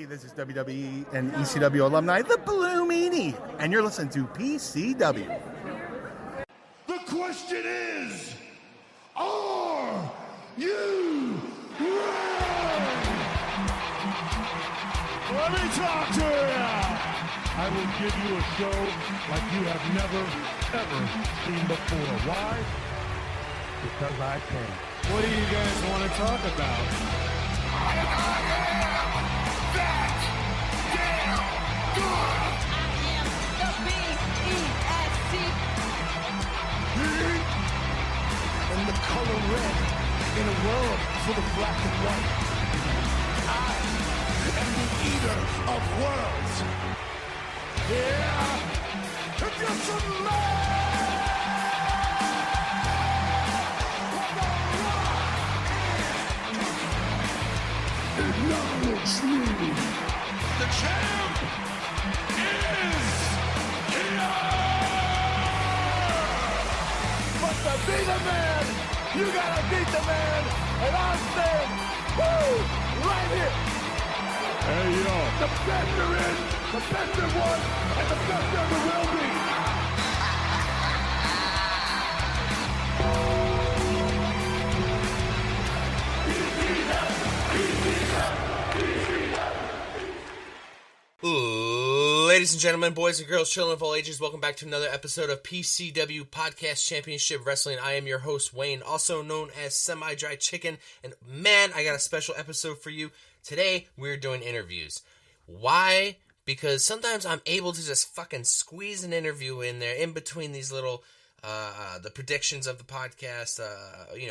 This is WWE and ECW alumni, the Blue Meanie, and you're listening to PCW. The question is, are you ready? Let me talk to you. I will give you a show like you have never, ever seen before. Why? Because I can. What do you guys want to talk about? I am that damn good. I am the B-E-S-T. And the color red in a world full of black and white. I am the eater of worlds. Yeah, if you're some acknowledge me. The champ is here. But to be the man, you gotta beat the man. And I'm saying, woo, right here. Hey, yo. The best there is, the best there was, and the best there ever will be. Ladies and gentlemen, boys and girls, children of all ages, welcome back to another episode of PCW Podcast Championship Wrestling. I am your host, Wayne, also known as Semi-Dry Chicken, and man, I got a special episode for you. Today, we're doing interviews. Why? Because sometimes I'm able to just fucking squeeze an interview in there, in between these little, the predictions of the podcast,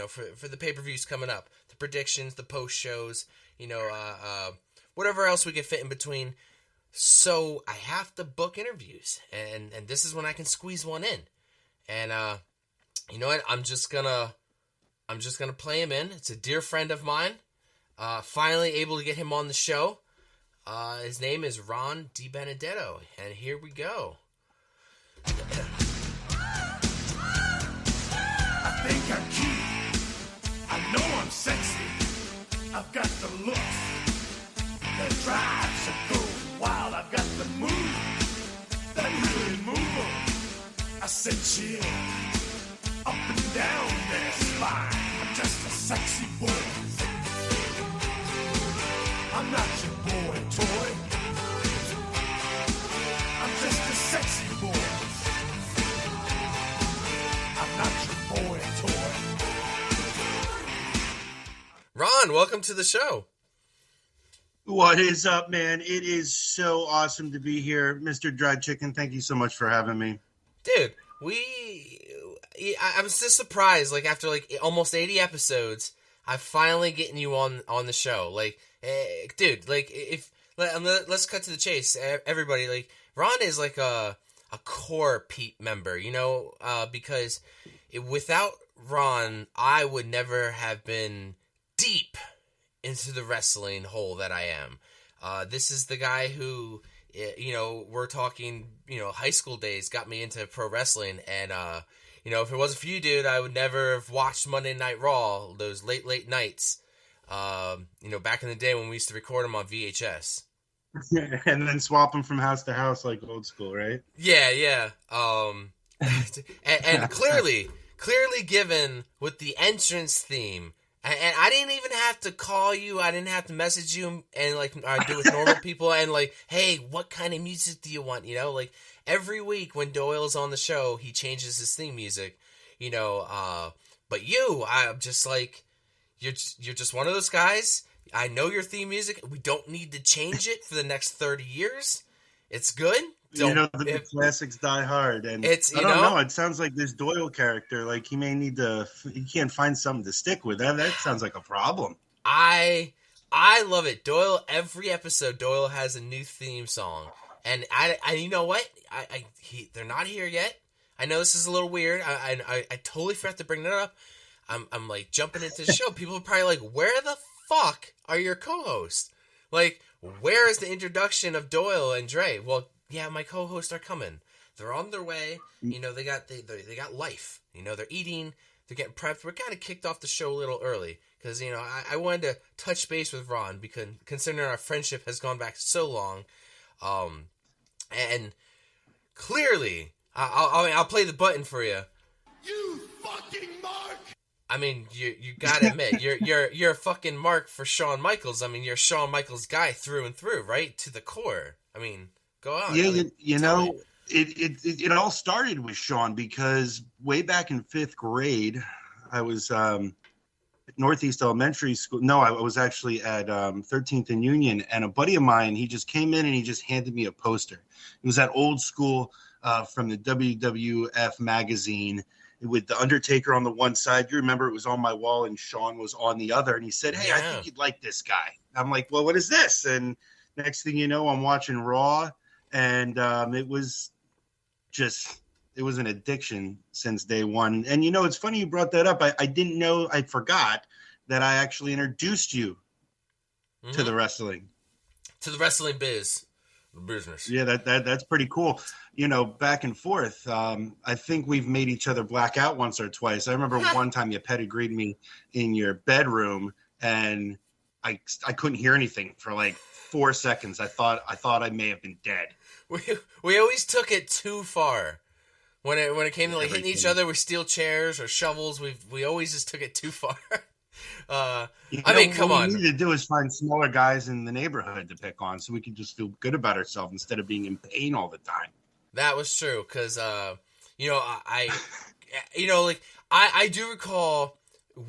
for the pay-per-views coming up. The predictions, the post-shows, whatever else we can fit in between. So I have to book interviews, and this is when I can squeeze one in. And you know what? I'm just gonna play him in. It's a dear friend of mine. Finally able to get him on the show. His name is Ron DiBenedetto, and here we go. I think I'm cute. I know I'm sexy. I've got the looks that drives a girl wild. I've got the moves that really move them. I said chill, up and down their spine. I'm just a sexy boy. I'm not your boy toy. I'm just a sexy boy. I'm not your boy toy. Ron, welcome to the show. What is up, man? It is so awesome to be here. Mr. Dried Chicken, thank you so much for having me. Dude, I was just surprised, after almost 80 episodes, I'm finally getting you on the show. Dude, let's cut to the chase. Everybody, Ron is a core Pete member, because without Ron, I would never have been deep into the wrestling hole that I am. This is the guy who, we're talking, high school days got me into pro wrestling. And, if it wasn't for you, dude, I would never have watched Monday Night Raw, those late nights, back in the day when we used to record them on VHS. And then swap them from house to house like old school, right? Yeah. And clearly given with the entrance theme. And I didn't even have to call you. I didn't have to message you and I do with normal people and hey, what kind of music do you want? Every week when Doyle's on the show, he changes his theme music. But I'm just you're just one of those guys. I know your theme music. We don't need to change it for the next 30 years. It's good. The classics die hard, and I don't know. It sounds like this Doyle character, he may need to. He can't find something to stick with. That sounds like a problem. I love it. Doyle, every episode, Doyle has a new theme song, and I you know what? They're not here yet. I know this is a little weird. I totally forgot to bring that up. I'm jumping into the show. People are probably where the fuck are your co-hosts? Where is the introduction of Doyle and Dre? Well, yeah, my co-hosts are coming. They're on their way. They got life. They're eating. they're getting prepped. We're kind of kicked off the show a little early because, you know, I wanted to touch base with Ron because considering our friendship has gone back so long. And clearly, I'll play the button for you. You fucking mark! I mean, you gotta admit, you're a fucking mark for Shawn Michaels. I mean, you're a Shawn Michaels guy through and through, right? To the core. I mean, go on. Yeah, I mean, you know, it all started with Shawn because way back in 5th grade, I was at Northeast Elementary School. No, I was actually at 13th and Union, and a buddy of mine, he just came in and he just handed me a poster. It was that old school from the WWF magazine with The Undertaker on the one side. You remember it was on my wall and Shawn was on the other, and he said, "Hey, I think you'd like this guy." I'm like, "Well, what is this?" And next thing you know, I'm watching Raw, and it was an addiction since day one. And, you know, it's funny you brought that up. I didn't know, I forgot that I actually introduced you to the wrestling. To the wrestling business. Yeah, that's pretty cool. You know, back and forth. I think we've made each other black out once or twice. I remember one time you pedigreed me in your bedroom, and I couldn't hear anything for like 4 seconds. I thought I may have been dead. We always took it too far. When it came to like hitting each other with steel chairs or shovels, we always just took it too far. I mean, come on. What we need to do is find smaller guys in the neighborhood to pick on, so we can just feel good about ourselves instead of being in pain all the time. That was true, because you know, I you know, like I do recall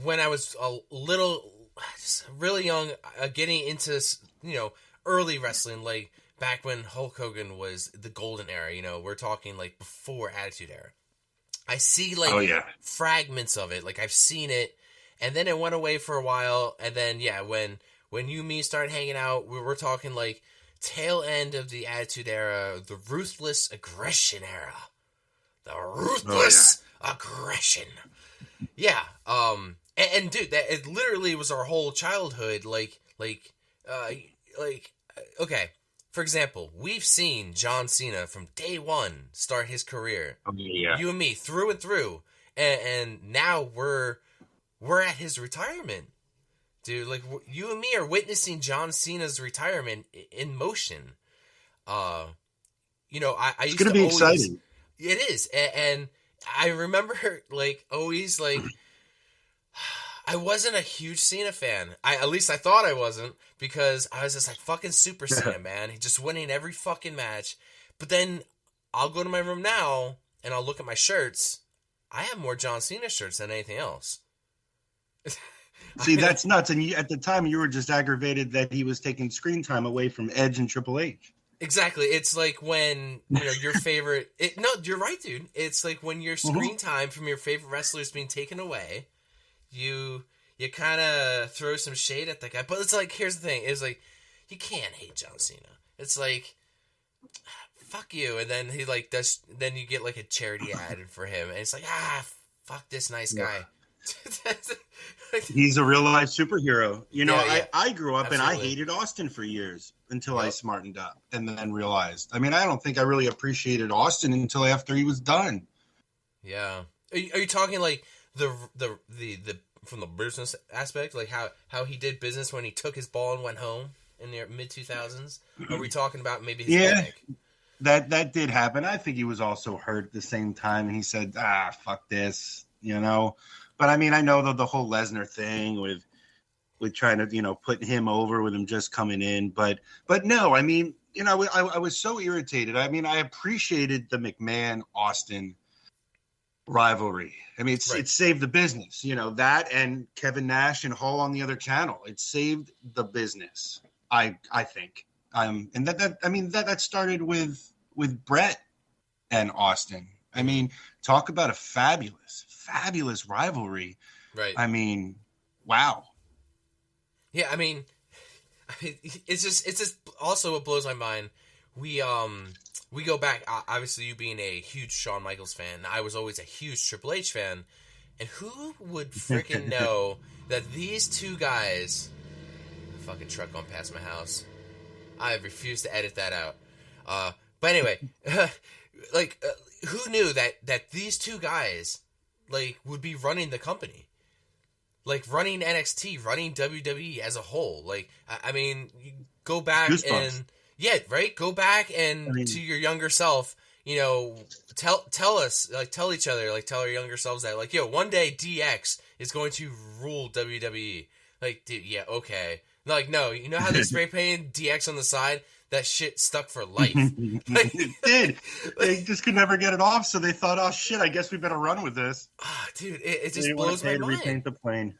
when I was a little, just really young, getting into, you know, early wrestling, like back when Hulk Hogan was the golden era. You know, we're talking like before Attitude Era. I see like fragments of it, like I've seen it. And then it went away for a while, and then, yeah, when you and me started hanging out, we were talking, like, tail end of the Attitude Era, the Ruthless Aggression Era. The Ruthless Aggression. Yeah, and dude, that it literally was our whole childhood, okay, for example, we've seen John Cena from day one start his career. You and me, through and through, and now we're at his retirement, dude. Like, you and me are witnessing John Cena's retirement in motion. You know, I used to be exciting. It is, and I remember, like, always, like, I wasn't a huge Cena fan. At least I thought I wasn't, because I was just like, fucking Super Cena, man. He's just winning every fucking match. But then I'll go to my room now, and I'll look at my shirts. I have more John Cena shirts than anything else. See, that's nuts. And at the time, you were just aggravated that he was taking screen time away from Edge and Triple H. Exactly. It's like when, you know, your favorite... no, you're right, dude. It's like when your screen time from your favorite wrestler is being taken away, you kind of throw some shade at that guy. But it's like, here's the thing. It's like, you can't hate John Cena. It's like, fuck you. And then he, like, does... Then you get, like, a charity ad for him. And it's like, fuck this nice guy. He's a real life superhero. You know, Yeah. I grew up Absolutely. and I hated Austin for years until I smartened up and then realized. I mean, I don't think I really appreciated Austin until after he was done. Yeah. Are you talking like the from the business aspect, like how he did business when he took his ball and went home in the mid 2000s? Are we talking about maybe his gimmick? That did happen. I think he was also hurt at the same time, and he said, fuck this, you know. But I mean, I know the whole Lesnar thing with trying to, you know, put him over with him just coming in. But no, I mean, you know, I was so irritated. I mean, I appreciated the McMahon-Austin rivalry. I mean, it saved the business, you know, that and Kevin Nash and Hall on the other channel. It saved the business, I think. And that started with Brett and Austin. I mean, talk about a fabulous rivalry. Right. I mean, wow. Yeah, I mean, it's just also what blows my mind. We go back, obviously you being a huge Shawn Michaels fan, I was always a huge Triple H fan, and who would freaking know that these two guys, a fucking truck going past my house, I refuse to edit that out. But anyway, who knew that these two guys like would be running the company, like running NXT, running WWE as a whole. Like I mean, you go back Goosebumps. and yeah, right. Go back and to your younger self, you know, tell us, like tell each other, like tell our younger selves that, like, yo, one day DX is going to rule WWE. Like, dude, yeah, okay. Like, no, you know how they spray painted DX on the side? That shit stuck for life. Like, It did. They just could never get it off, so they thought, "Oh shit, I guess we better run with this." Dude, it just They wanna blows pay my to repaint mind. the plane.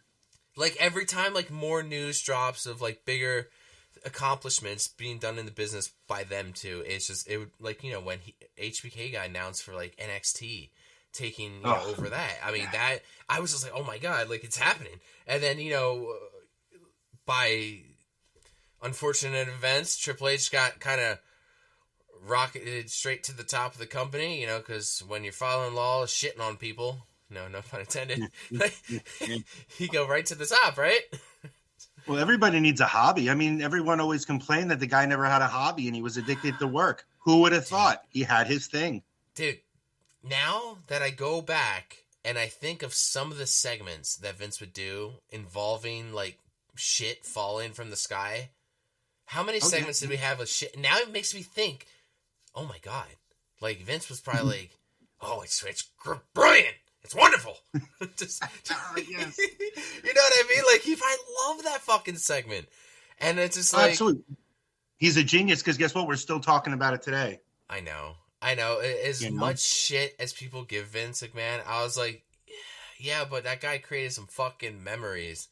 Like every time, like more news drops of like bigger accomplishments being done in the business by them too. It's just, it would, like, you know, when HBK got announced for like NXT taking, you know, over that. I mean, that I was just like, oh my god, like it's happening. And then, you know, by unfortunate events, Triple H got kind of rocketed straight to the top of the company, you know, because when your father-in-law is shitting on people, no pun intended, you go right to the top, right? Well, everybody needs a hobby. I mean, everyone always complained that the guy never had a hobby and he was addicted to work. Who would have thought he had his thing? Dude, now that I go back and I think of some of the segments that Vince would do involving like shit falling from the sky, how many segments did we have with shit? Now it makes me think, oh my god, like Vince was probably like, oh, it's brilliant, it's wonderful. Just, Yes. you know what I mean? Like, he probably loved that fucking segment, and it's just like, Absolutely. He's a genius because guess what? We're still talking about it today. I know. As You know? much shit as people give Vince McMahon, I was like, yeah, but that guy created some fucking memories.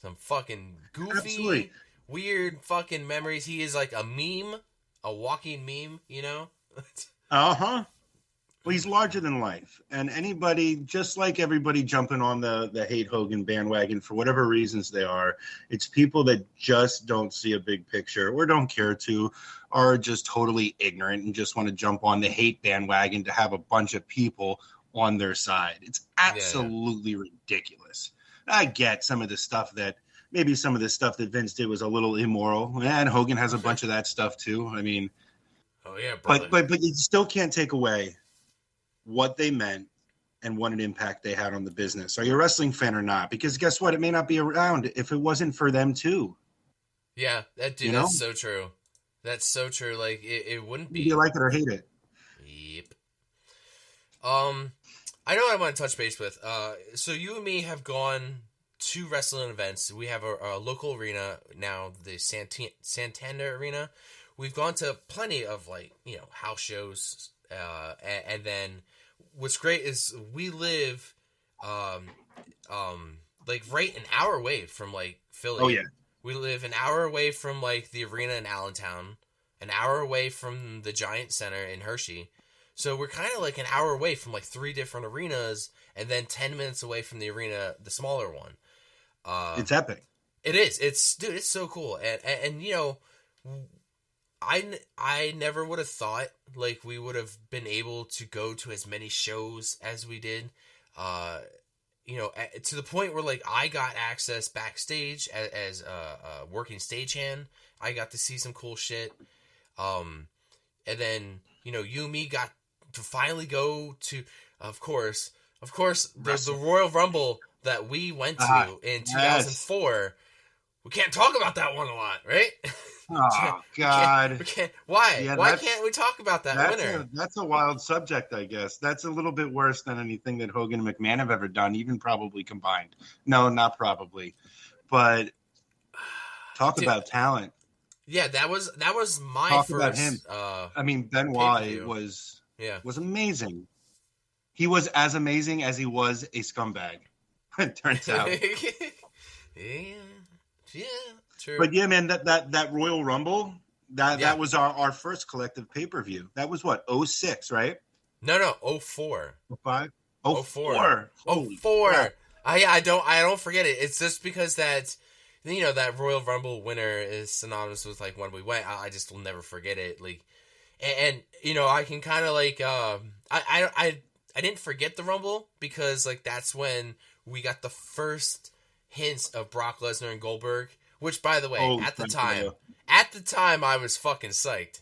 Some fucking goofy, Absolutely. weird fucking memories. He is like a meme, a walking meme, you know? Uh-huh. Well, he's larger than life. And anybody, just like everybody jumping on the hate Hogan bandwagon for whatever reasons they are, it's people that just don't see a big picture or don't care to, are just totally ignorant and just want to jump on the hate bandwagon to have a bunch of people on their side. It's absolutely ridiculous. I get some of the stuff that Vince did was a little immoral, and Hogan has a bunch of that stuff too. I mean, Oh yeah, brother. but you still can't take away what they meant and what an impact they had on the business. Are you a wrestling fan or not? Because guess what? It may not be around if it wasn't for them too. Yeah, that's so true. That's so true. Like, it wouldn't be. You like it or hate it. Yep. I know what I want to touch base with. So you and me have gone to wrestling events. We have a local arena now, the Santander Arena. We've gone to plenty of, like, you know, house shows. And then what's great is we live, like right an hour away from like Philly. Oh, yeah. We live an hour away from like the arena in Allentown, an hour away from the Giant Center in Hershey. So we're kind of like an hour away from like 3 different arenas, and then 10 minutes away from the arena, the smaller one. It's epic. It is. It's so cool. And you know, I never would have thought like we would have been able to go to as many shows as we did. You know, to the point where like I got access backstage as a working stagehand. I got to see some cool shit. And then, you know, you and me got to finally go to, of course, the Royal Rumble that we went to in 2004. We can't talk about that one a lot, right? Oh, God. We can't. Why? Yeah, Why can't we talk about that winner? That's a wild subject, I guess. That's a little bit worse than anything that Hogan and McMahon have ever done, even probably combined. No, not probably. But talk about talent. Yeah, that was my Talk first. about him. I mean, Benoit was amazing. He was as amazing as he was a scumbag. It turns out. yeah, true. But yeah, man, that Royal Rumble, that was our first collective pay-per-view. That was what, 06, right? No, 04. 05? 04. 04. I don't forget it. It's just because that, you know, that Royal Rumble winner is synonymous with like when we went. I just will never forget it. Like, and you know, I can kind of like I didn't forget the Rumble because like that's when we got the first hints of Brock Lesnar and Goldberg. Which, by the way, at the time, I was fucking psyched.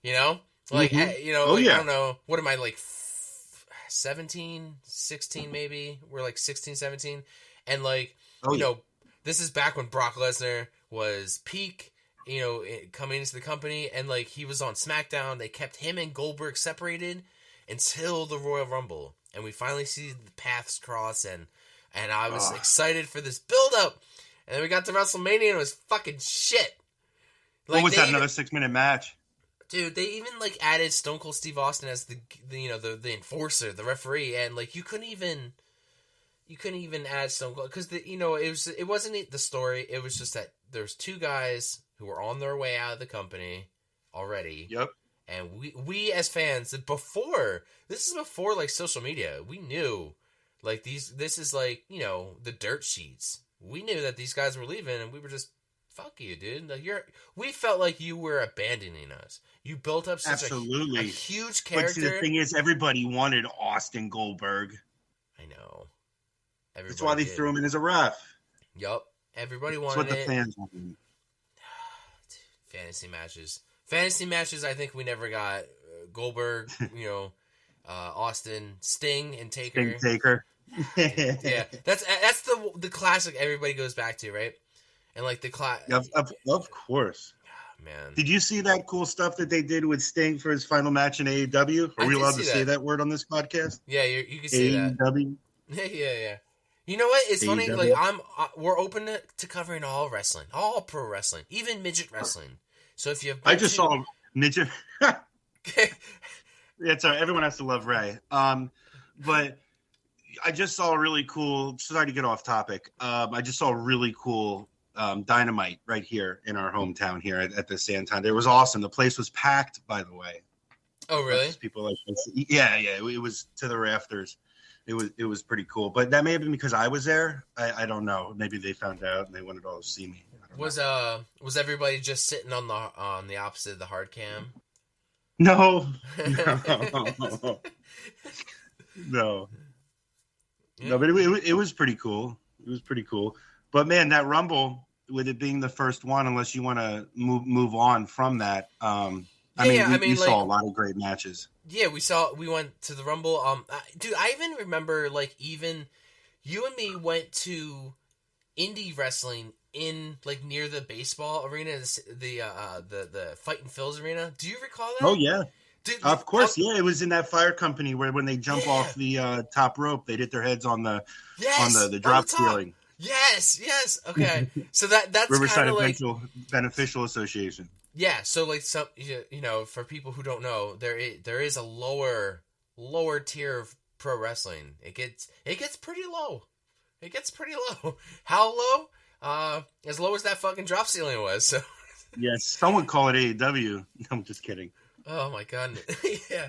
You know, like you know, I don't know, what am I like? 17, 16 maybe. We're like 16, 17. And like, Oh, you yeah. know, this is back when Brock Lesnar was peak, coming into the company, and like he was on SmackDown. They kept him and Goldberg separated until the Royal Rumble. And we finally see the paths cross, and I was excited for this build up. And then we got to WrestleMania and it was fucking shit. What was that, another 6-minute match? Dude, they even like added Stone Cold Steve Austin as the enforcer, the referee, and like you couldn't even add Stone Cold because it wasn't the story. It was just that there's two guys who were on their way out of the company already. Yep. And we as fans this is before like social media. We knew like this is like the dirt sheets. We knew that these guys were leaving, and we were just. Fuck you, dude. Like we felt like you were abandoning us. You built up such a huge character. But see, the thing is, everybody wanted Austin Goldberg. I know. That's why they threw him in as a ref. Yup. Everybody That's wanted what the fans wanted. Fantasy matches, I think we never got. Goldberg, Austin, Sting, and Taker. Yeah. That's the classic everybody goes back to, right? And like the of course. Man. Did you see that cool stuff that they did with Sting for his final match in AEW? Are we allowed to say that word on this podcast? Yeah, you can say AEW? that. Yeah. You know what? It's AEW? funny. Like we're open to covering all wrestling, all pro wrestling, even midget wrestling. So if you have, I just saw midget. It's all right. Everyone has to love Ray. But I just saw a really cool. Sorry to get off topic. I just saw a really cool. Dynamite right here in our hometown here at the Sandtown. It was awesome. The place was packed, by the way. Oh, really? People like this. Yeah. It was to the rafters. It was pretty cool. But that may have been because I was there. I don't know. Maybe they found out and they wanted all to see me. Was everybody just sitting on the opposite of the hard cam? No. No. But it was pretty cool. It was pretty cool. But man, that Rumble, with it being the first one, unless you want to move on from that, we saw a lot of great matches. Yeah, we went to the Rumble. Dude, I even remember even you and me went to indie wrestling in like near the baseball arena, the Fight and Phil's arena. Do you recall that? Oh yeah. Dude, of course, yeah. It was in that fire company where when they jump off the top rope, they'd hit their heads on the drop ceiling. Yes. Okay, so that's Riverside like, Beneficial Association. Yeah, so like some for people who don't know, there is a lower tier of pro wrestling. It gets pretty low. It gets pretty low. How low? As low as that fucking drop ceiling was. So. Yes, some would call it AEW. I'm just kidding. Oh my god. Yeah.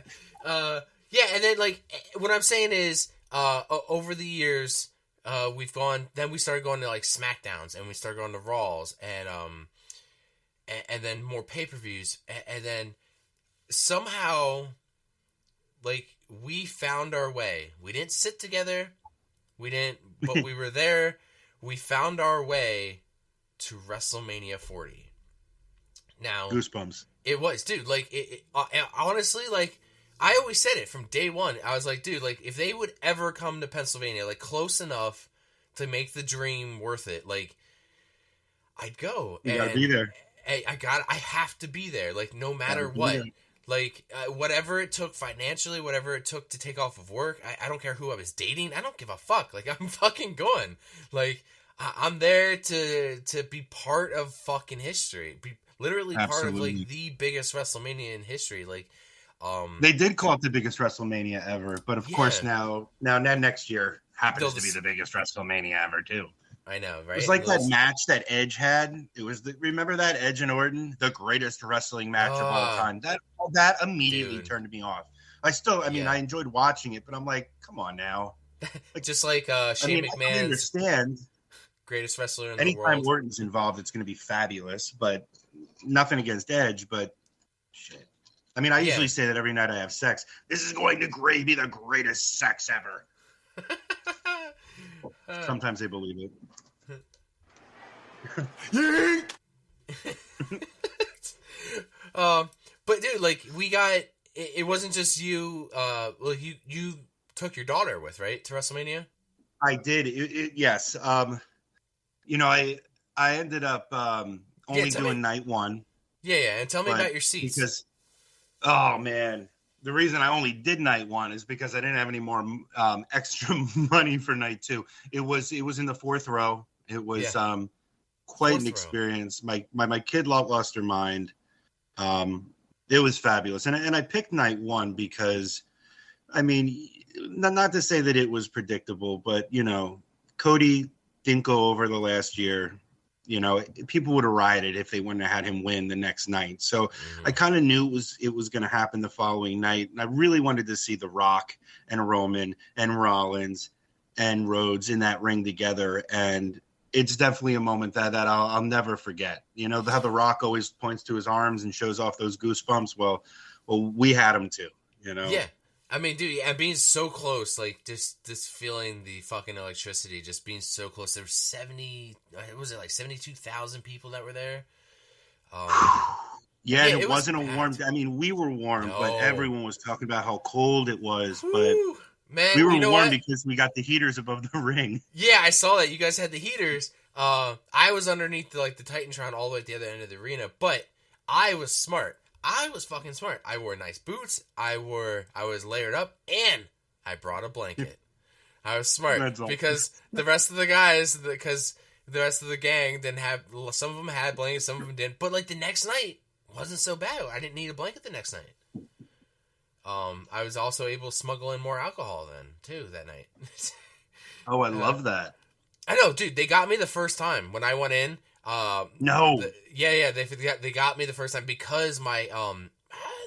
And then like what I'm saying is over the years we started going to like SmackDowns, and we started going to Raws, and then more pay-per-views, and then somehow like we found our way. We didn't sit together. But we were there. We found our way to WrestleMania 40. Now, goosebumps. It was, dude. Like, honestly, like, I always said it from day one. I was like, dude, like, if they would ever come to Pennsylvania, like, close enough to make the dream worth it, like, I'd go. You gotta be there. I have to be there, like, no matter what. Like, whatever it took financially, whatever it took to take off of work, I don't care who I was dating. I don't give a fuck. Like, I'm fucking going. Like, I'm there to be part of fucking history. Be literally part of, like, the biggest WrestleMania in history. Like, they did call it the biggest WrestleMania ever, but of course now next year happens to be the biggest WrestleMania ever too. I know, right? It's like that match that Edge had. It was remember that Edge and Orton, the greatest wrestling match of all time. That immediately turned me off. I enjoyed watching it, but I'm like, come on now. Like, just like Shane McMahon's I understand. Greatest wrestler in the world. Anytime Orton's involved, it's going to be fabulous. But nothing against Edge, but shit. I mean, I usually say that every night I have sex. This is going to be the greatest sex ever. Sometimes they believe it. But dude, like, we got it wasn't just you. Well, you took your daughter with, right, to WrestleMania? I did. Yes. I ended up only doing night one. Yeah, and tell me about your seats. Because, oh man, the reason I only did night one is because I didn't have any more extra money for night two. It was in the fourth row. It was quite an experience. My kid lost her mind. It was fabulous, and I picked night one because, I mean, not to say that it was predictable, but Cody didn't go over the last year. People would have rioted if they wouldn't have had him win the next night. So I kind of knew it was going to happen the following night. And I really wanted to see The Rock and Roman and Rollins and Rhodes in that ring together. And it's definitely a moment that I'll never forget. How The Rock always points to his arms and shows off those goosebumps. Well, we had them too, Yeah. I mean, dude, and being so close, like, just feeling the fucking electricity, just being so close. There were 72,000 people that were there? Yeah, and it wasn't a warm, I mean, we were warm, but everyone was talking about how cold it was, but man, we were warm because we got the heaters above the ring. Yeah, I saw that. You guys had the heaters. I was underneath the Titantron all the way at the other end of the arena, but I was smart. I was fucking smart. I wore nice boots. I was layered up, and I brought a blanket. I was smart because the rest of the guys, because the rest of the gang didn't have. Some of them had blankets, some of them didn't. But the next night wasn't so bad. I didn't need a blanket the next night. I was also able to smuggle in more alcohol then too that night. Oh, I love that. I know, dude. They got me the first time when I went in. No. They got me the first time because my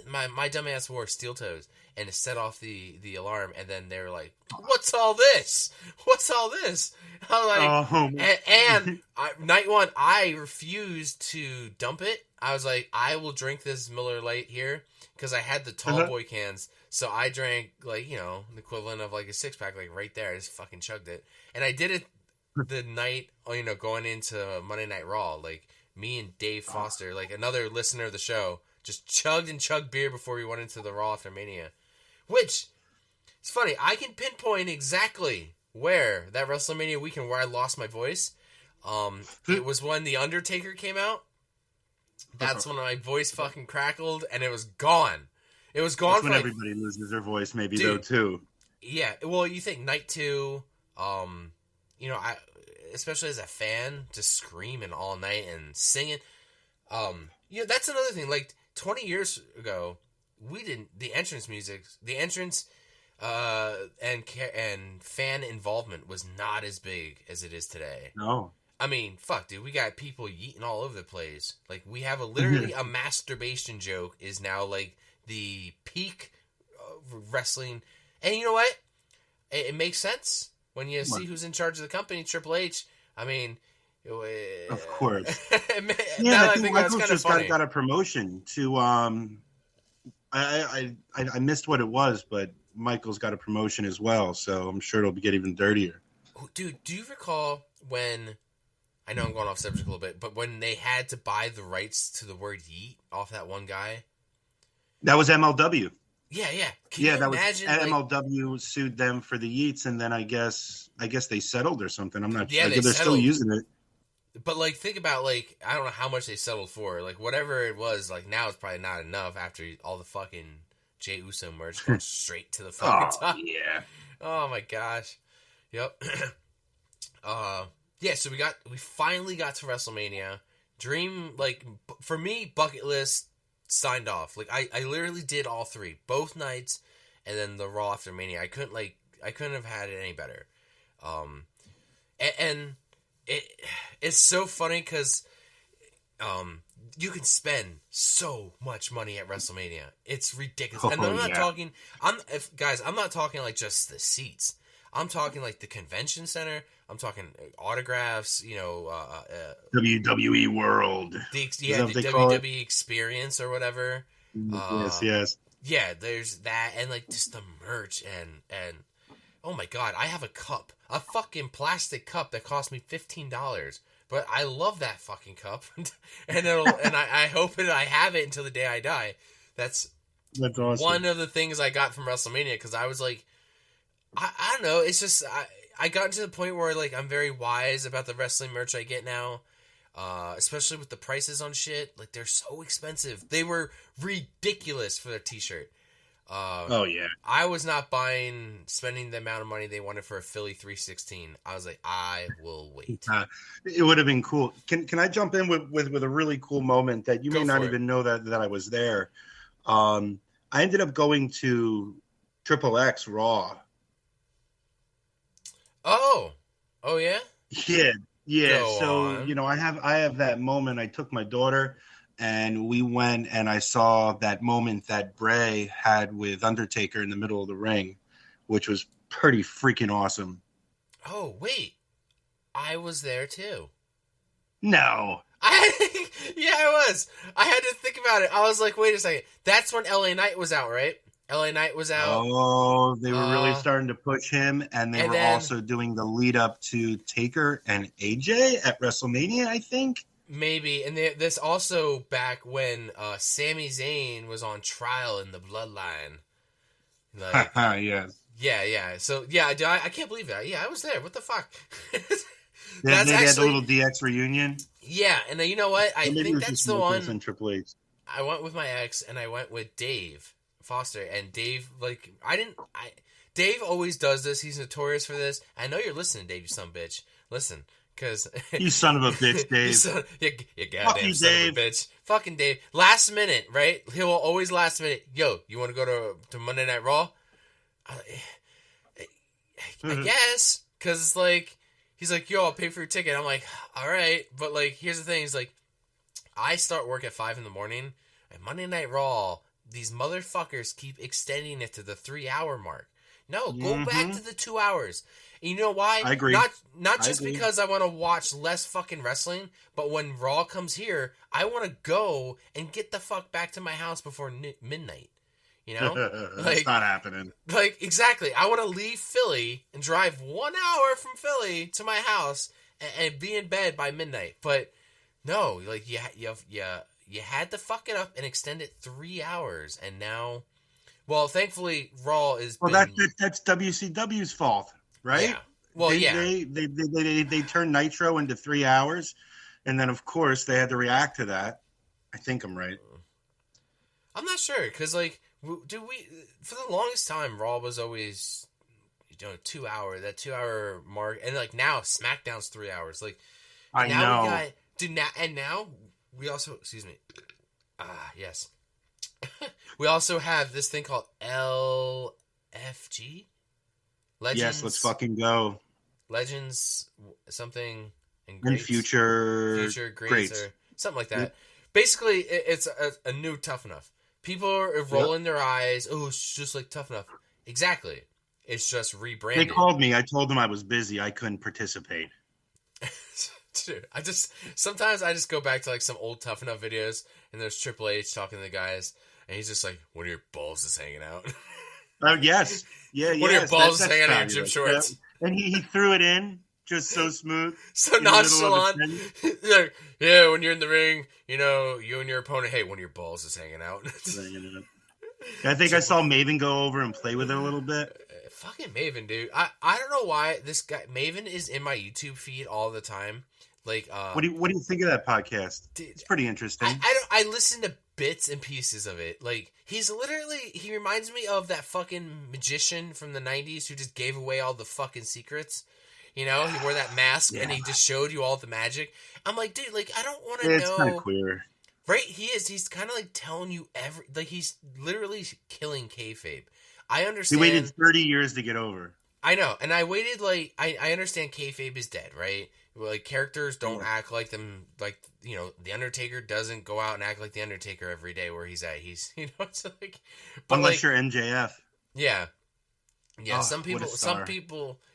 dumbass wore steel toes and it set off the alarm, and then they were like, "What's all this? What's all this?" I'm like, night one, I refused to dump it. I was like, I will drink this Miller Lite here because I had the tall boy cans, so I drank the equivalent of a 6-pack right there. I just fucking chugged it, and I did it the night, going into Monday Night Raw, me and Dave Foster, another listener of the show, just chugged beer before we went into the Raw after Mania. Which, it's funny, I can pinpoint exactly where that WrestleMania weekend where I lost my voice. It was when The Undertaker came out. That's when my voice fucking crackled, and it was gone. It was gone. That's when everybody loses their voice, maybe, dude, though, too. Yeah, well, you think night two, I, especially as a fan, just screaming all night and singing. That's another thing. 20 years ago, the entrance music, and fan involvement was not as big as it is today. No. I mean, fuck, dude, we got people yeeting all over the place. We have literally a masturbation joke is now the peak wrestling. And you know what? It makes sense. When you see who's in charge of the company, Triple H, I mean... Of course. I think Michael's just got a promotion to... I missed what it was, but Michael's got a promotion as well, so I'm sure it'll get even dirtier. Dude, do you recall when... I know I'm going off subject a little bit, but when they had to buy the rights to the word yeet off that one guy? That was MLW. Yeah. Can you imagine? MLW sued them for the yeets, and then I guess they settled or something. I'm not sure. They're still using it. But think about I don't know how much they settled for. Whatever it was, now it's probably not enough after all the fucking Jey Uso merch going straight to the fucking top. Yeah. Oh my gosh. Yep. Yeah. So we finally got to WrestleMania. Dream, for me, bucket list. Signed off. I literally did all three, both nights, and then the Raw after Mania. I couldn't have had it any better. And it's so funny because you can spend so much money at WrestleMania. It's ridiculous. And I'm not talking. I'm not talking just the seats. I'm talking the convention center. I'm talking autographs, WWE World. The WWE experience or whatever. Yes. Yeah, there's that, and just the merch and oh my god, I have a fucking plastic cup that cost me $15, but I love that fucking cup, and I hope that I have it until the day I die. That's awesome. One of the things I got from WrestleMania because I was I don't know. It's just I got to the point where like I'm very wise about the wrestling merch I get now, especially with the prices on shit. Like they're so expensive. They were ridiculous for their T-shirt. Oh yeah. I was not spending the amount of money they wanted for a Philly 316. I was like, I will wait. It would have been cool. Can I jump in with a really cool moment that you may not even know that I was there? I ended up going to Triple X Raw. Oh yeah. Yeah. Go So on. I have that moment. I took my daughter, and we went and I saw that moment that Bray had with Undertaker in the middle of the ring, which was pretty freaking awesome. Oh wait, I was there too. No. Yeah, I was. I had to think about it. I was like, wait a second. That's when LA Knight was out, right? LA Knight was out. Oh, they were really starting to push him, and they were then, also doing the lead up to Taker and AJ at WrestleMania, I think. Maybe. And this also back when Sami Zayn was on trial in the Bloodline. Like, Yes. yeah. So, yeah, I can't believe that. Yeah, I was there. What the fuck? They had the little DX reunion. Yeah, and you know what? I think that's the one. And Triple H. I went with my ex, and I went with Dave Foster, and Dave, like, Dave always does this. He's notorious for this. I know you're listening, Dave, you son of a bitch. Listen, because You son of a bitch, Dave. you goddamn son of a bitch. Fucking Dave. Last minute, right? He'll always last minute. Yo, you want to go to Monday Night Raw? I guess, because it's like, he's like, yo, I'll pay for your ticket. I'm like, all right. But, like, here's the thing. He's like, I start work at 5 in the morning, and Monday Night Raw, these motherfuckers keep extending it to the 3-hour mark. No, go back to the 2 hours. And you know why? I agree. Not just because I want to watch less fucking wrestling, but when Raw comes here, I want to go and get the fuck back to my house before midnight. You know? That's not happening. Like, exactly. I want to leave Philly and drive 1 hour from Philly to my house and be in bed by midnight. But no, like, you had to fuck it up and extend it 3 hours, and now, well, thankfully, Raw is. Well, that's WCW's fault, right? Yeah. Well, they turned Nitro into 3 hours, and then of course they had to react to that. I think I'm right. I'm not sure because, like, for the longest time, Raw was always 2 hour, that 2 hour mark, and like now SmackDown's 3 hours. Like, I now know. Now we also, excuse me. Yes. We also have this thing called LFG. Legends. Yes, let's fucking go. Legends something and future greats or something like that. Yep. Basically, it's a new Tough Enough. People are rolling their eyes. Oh, it's just like Tough Enough. Exactly. It's just rebranded. They called me. I told them I was busy. I couldn't participate. Dude, sometimes I just go back to like some old Tough Enough videos, and there's Triple H talking to the guys, and he's just like, "One of your balls is hanging out." Yes, yeah. One of your balls is hanging out in your gym shorts. Yeah. And he threw it in just so smooth, so nonchalant. Like, yeah, when you're in the ring, you and your opponent. Hey, one of your balls is hanging out. I think I saw Maven go over and play with it a little bit. Fucking Maven, dude. I don't know why this guy Maven is in my YouTube feed all the time. Like, what do you think of that podcast? Dude, it's pretty interesting. I listen to bits and pieces of it. Like, he reminds me of that fucking magician from the 90s who just gave away all the fucking secrets. He wore that mask and he just showed you all the magic. I'm like, dude, like, I don't want to know. It's kind of queer. Right? He is. He's kind of like telling you like, he's literally killing kayfabe. I understand. He waited 30 years to get over. I know, and I waited like I understand kayfabe is dead, right? Like, characters don't act like them, like, the Undertaker doesn't go out and act like the Undertaker every day where he's at. He's it's like, but unless like, you're MJF. Yeah. Oh, some people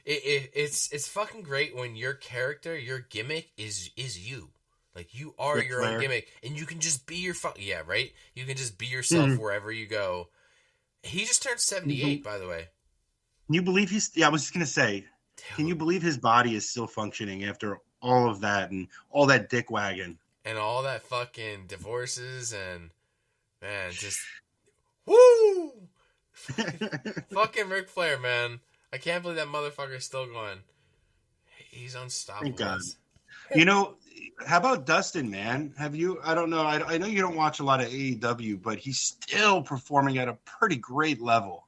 it's fucking great when your character, your gimmick is you. Like, you are your own gimmick, and you can just be your right? You can just be yourself wherever you go. He just turned 78, by the way. Can you believe I was just going to say, can you believe his body is still functioning after all of that and all that dick wagging? And all that fucking divorces and, man, just, woo! Fucking Ric Flair, man. I can't believe that motherfucker's still going. He's unstoppable. Thank God. You know, how about Dustin, man? Have you? I don't know. I know you don't watch a lot of AEW, but he's still performing at a pretty great level.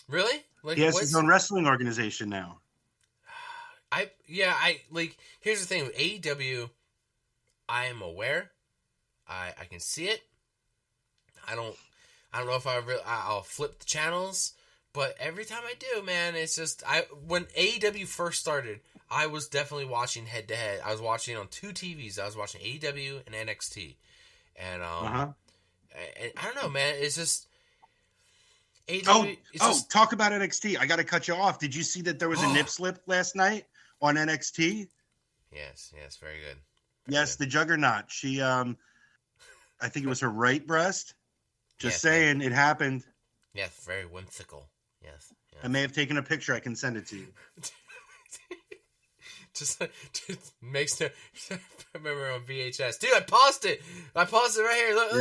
Really? Like, He has his own wrestling organization now. Here's the thing with AEW, I am aware. I can see it. I don't know if I'll flip the channels, but every time I do, man, it's just when AEW first started, I was definitely watching head to head. I was watching on two TVs. I was watching AEW and NXT. And and I don't know, man, it's just AEW, talk about NXT. I got to cut you off. Did you see that there was a nip slip last night on NXT? Yes, very good. Yes, the Juggernaut. She, I think it was her right breast. Just saying, it happened. Yes, very whimsical. Yes. I may have taken a picture. I can send it to you. just makes no. I remember on VHS, dude. I paused it right here. Look.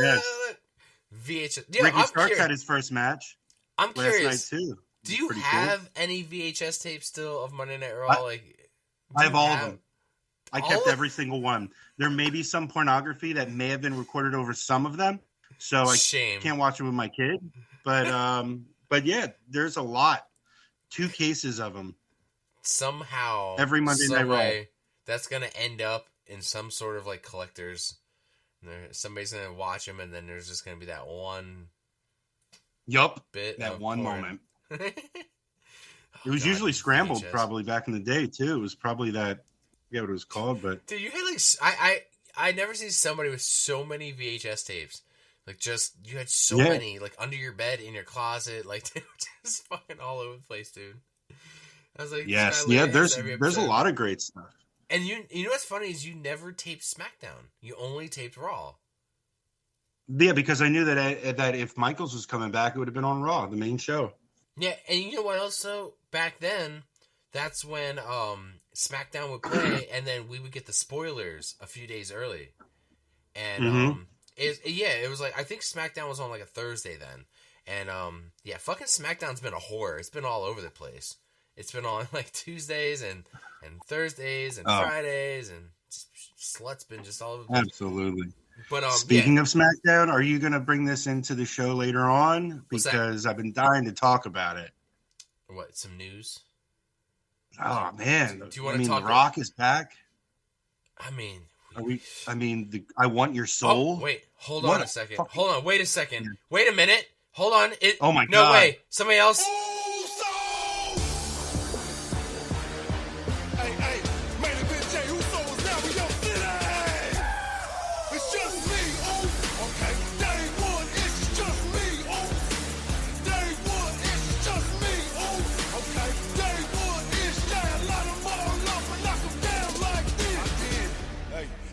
VHS. Yeah, Ricky Starks had his first match. I'm curious. Last night too. Do you have any VHS tapes still of Monday Night Raw? I have all of them. I kept every single one. There may be some pornography that may have been recorded over some of them, so I can't watch it with my kid. But yeah, there's a lot. 2 cases of them. Somehow, every Monday Night Raw. That's gonna end up in some sort of collectors. Somebody's gonna watch them, and then there's just gonna be that one. Yup. Bit that of one porn. moment. It was usually scrambled, VHS. Probably back in the day too. It was probably that. I forget what it was called, but dude, you had I never seen somebody with so many VHS tapes. You had so many, under your bed, in your closet, they were just fucking all over the place, dude. I was like, yes, yeah. There's a lot of great stuff. And you know what's funny is you never taped SmackDown. You only taped Raw. Yeah, because I knew that if Michaels was coming back, it would have been on Raw, the main show. Yeah, and you know what else? So back then, that's when SmackDown would play, and then we would get the spoilers a few days early. And it was I think SmackDown was on a Thursday then, and fucking SmackDown's been a horror. It's been all over the place. It's been on Tuesdays and Thursdays and Fridays, and slut's been just all over the place. Absolutely. But speaking of SmackDown, are you going to bring this into the show later on? Because I've been dying to talk about it. What, some news? Oh man! Do you want to talk? The Rock is back. I mean, I Want Your Soul. Oh, wait, hold on a second. Hold on, wait a second. Wait a minute. Hold on. Oh my God! No way. Somebody else.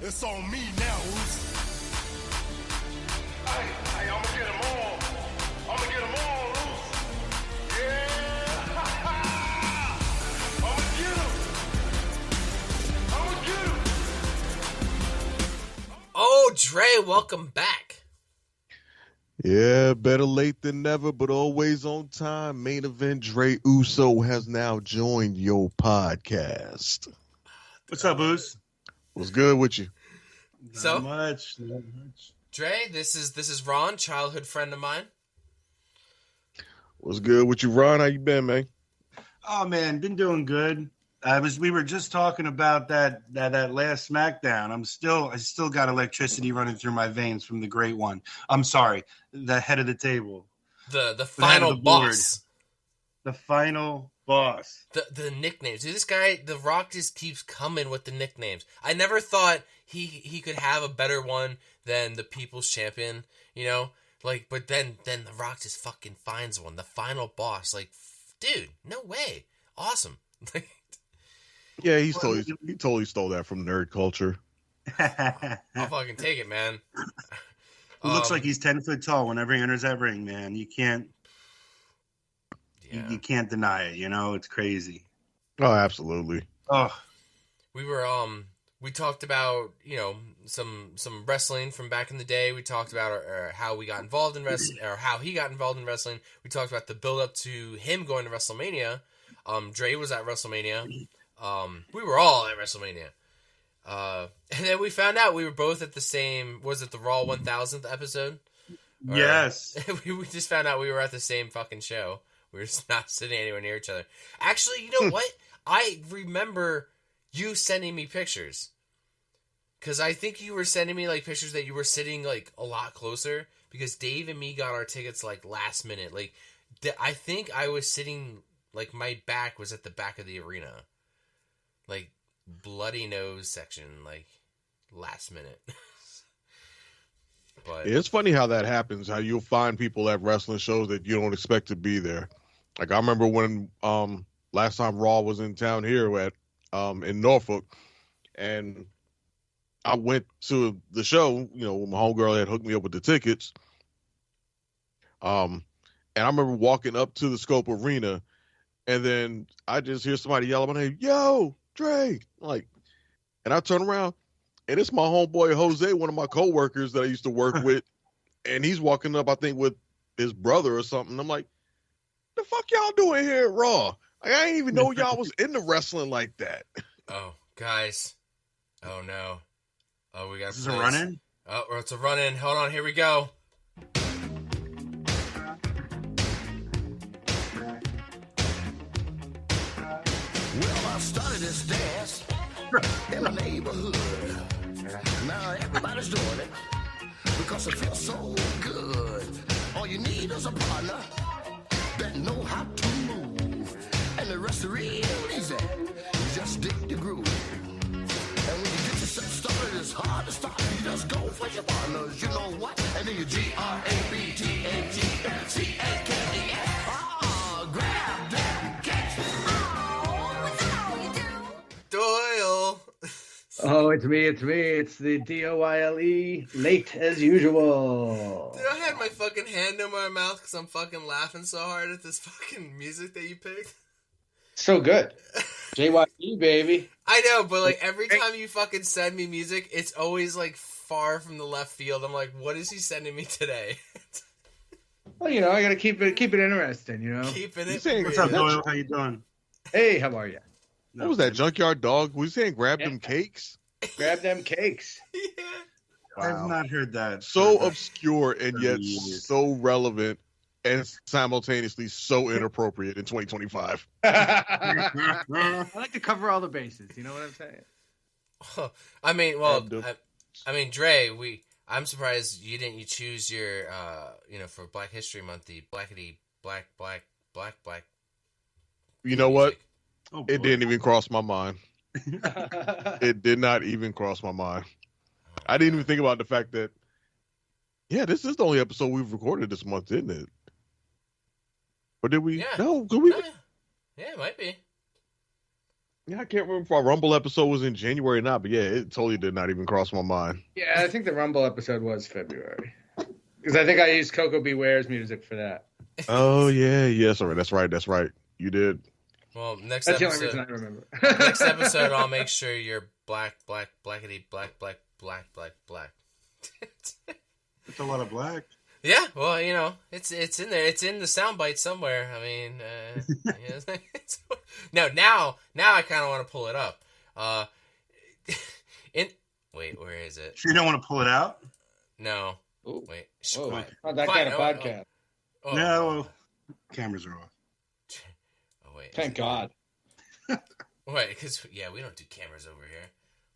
It's on me now, Oos. Hey, I'ma get them all. I'ma get them all, Oos. Yeah. I'ma get them. Oh, Dre, welcome back. Yeah, better late than never, but always on time. Main event, Dre Uso has now joined your podcast. What's up, Oos? What's good with you? Not much. Dre, this is Ron, childhood friend of mine. What's good with you, Ron? How you been, man? Oh man, been doing good. We were just talking about that last SmackDown. I still got electricity running through my veins from the great one. I'm sorry, the head of the table. The final boss. The final boss. The nicknames. Dude, this guy, The Rock, just keeps coming with the nicknames. I never thought he could have a better one than the People's Champion, but then The Rock just fucking finds one. The final boss. Dude, no way. Awesome. Yeah, he totally stole that from nerd culture. I'll fucking take it, man. He looks like he's 10 foot tall whenever he enters that ring, man. You can't you can't deny it, it's crazy. Oh, absolutely. Oh. We talked about, some wrestling from back in the day. We talked about how we got involved in wrestling, or how he got involved in wrestling. We talked about the build up to him going to WrestleMania. Dre was at WrestleMania. We were all at WrestleMania. And then we found out we were both at the same. Was it the Raw 1000th episode? Or, Yes. we just found out we were at the same fucking show. We were just not sitting anywhere near each other. Actually, you know what? I remember you sending me pictures. Because I think you were sending me, like, pictures that you were sitting, like, a lot closer. Because Dave and me got our tickets, like, last minute. Like, I think I was sitting, like, my back was at the back of the arena. Like, bloody nose section, like, last minute. But It's funny how that happens, how you'll find people at wrestling shows that you don't expect to be there. Like, I remember when last time Raw was in town here at in Norfolk, and I went to the show, you know, my homegirl had hooked me up with the tickets. And I remember walking up to the Scope Arena, and then I just hear somebody yell my name, "Yo, Dre!" Like, and I turn around, and it's my homeboy Jose, one of my coworkers that I used to work with, and he's walking up, I think, with his brother or something. I'm like, "The fuck y'all doing here at Raw? Like, I didn't even know y'all was into wrestling like that." oh, guys. Oh, no. Oh, we got This is a run-in? Oh, it's a run-in. Hold on, here we go. Well, I started this dance in the neighborhood. Now everybody's doing it because it feels so good. All you need is a partner that know how to move, and the rest is real easy. You just dig the groove. And when you get yourself started, it's hard to stop. You just go for your partners, you know what? And then you GRABTAGCAKES. Ah, grab them cakes. Doyle. Oh, it's me. It's the DOYLE, late as usual. Dude, I had my fucking hand in my mouth because I'm fucking laughing so hard at this fucking music that you picked. So good. JYE, baby. I know, but like every time you fucking send me music, it's always like far from the left field. I'm like, what is he sending me today? Well, you know, I gotta keep it interesting, you know. Keeping it. saying- What's up, real. Doyle? How you doing? Hey, how are you? What was that, Junkyard Dog? Was he saying grab them Yeah. cakes? Grab them cakes. Yeah. I've not heard that. So for- obscure and yet 30 years. so relevant and simultaneously so inappropriate in 2025. I like to cover all the bases. You know what I'm saying? I mean, well, Dude. I mean, Dre, I'm surprised you didn't choose your, for Black History Month, the blackety black. You know what? music. Oh, It boy. didn't even cross my mind. It did not even cross my mind. I didn't even think about the fact that, yeah, this is the only episode we've recorded this month, isn't it? Or did we? Yeah. No, did we? Yeah, it might be. Yeah, I can't remember if our Rumble episode was in January or not, but yeah, it totally did not even cross my mind. Yeah, I think the Rumble episode was February. Because I think I used Coco Beware's music for that. Oh, yeah, that's right. You did. Well, next That's the only reason I episode. remember. Next episode, I'll make sure you're blackety black. It's a lot of black. Yeah, well, you know, it's in there. It's in the soundbite somewhere. I mean, now I kind of want to pull it up. Wait, where is it? Sure you don't want to pull it out? No, Ooh. wait. Whoa, Quiet. not that Quiet. kind of podcast. Oh, No. Cameras are off. Oh wait. Thank God. Wait, because we don't do cameras over here.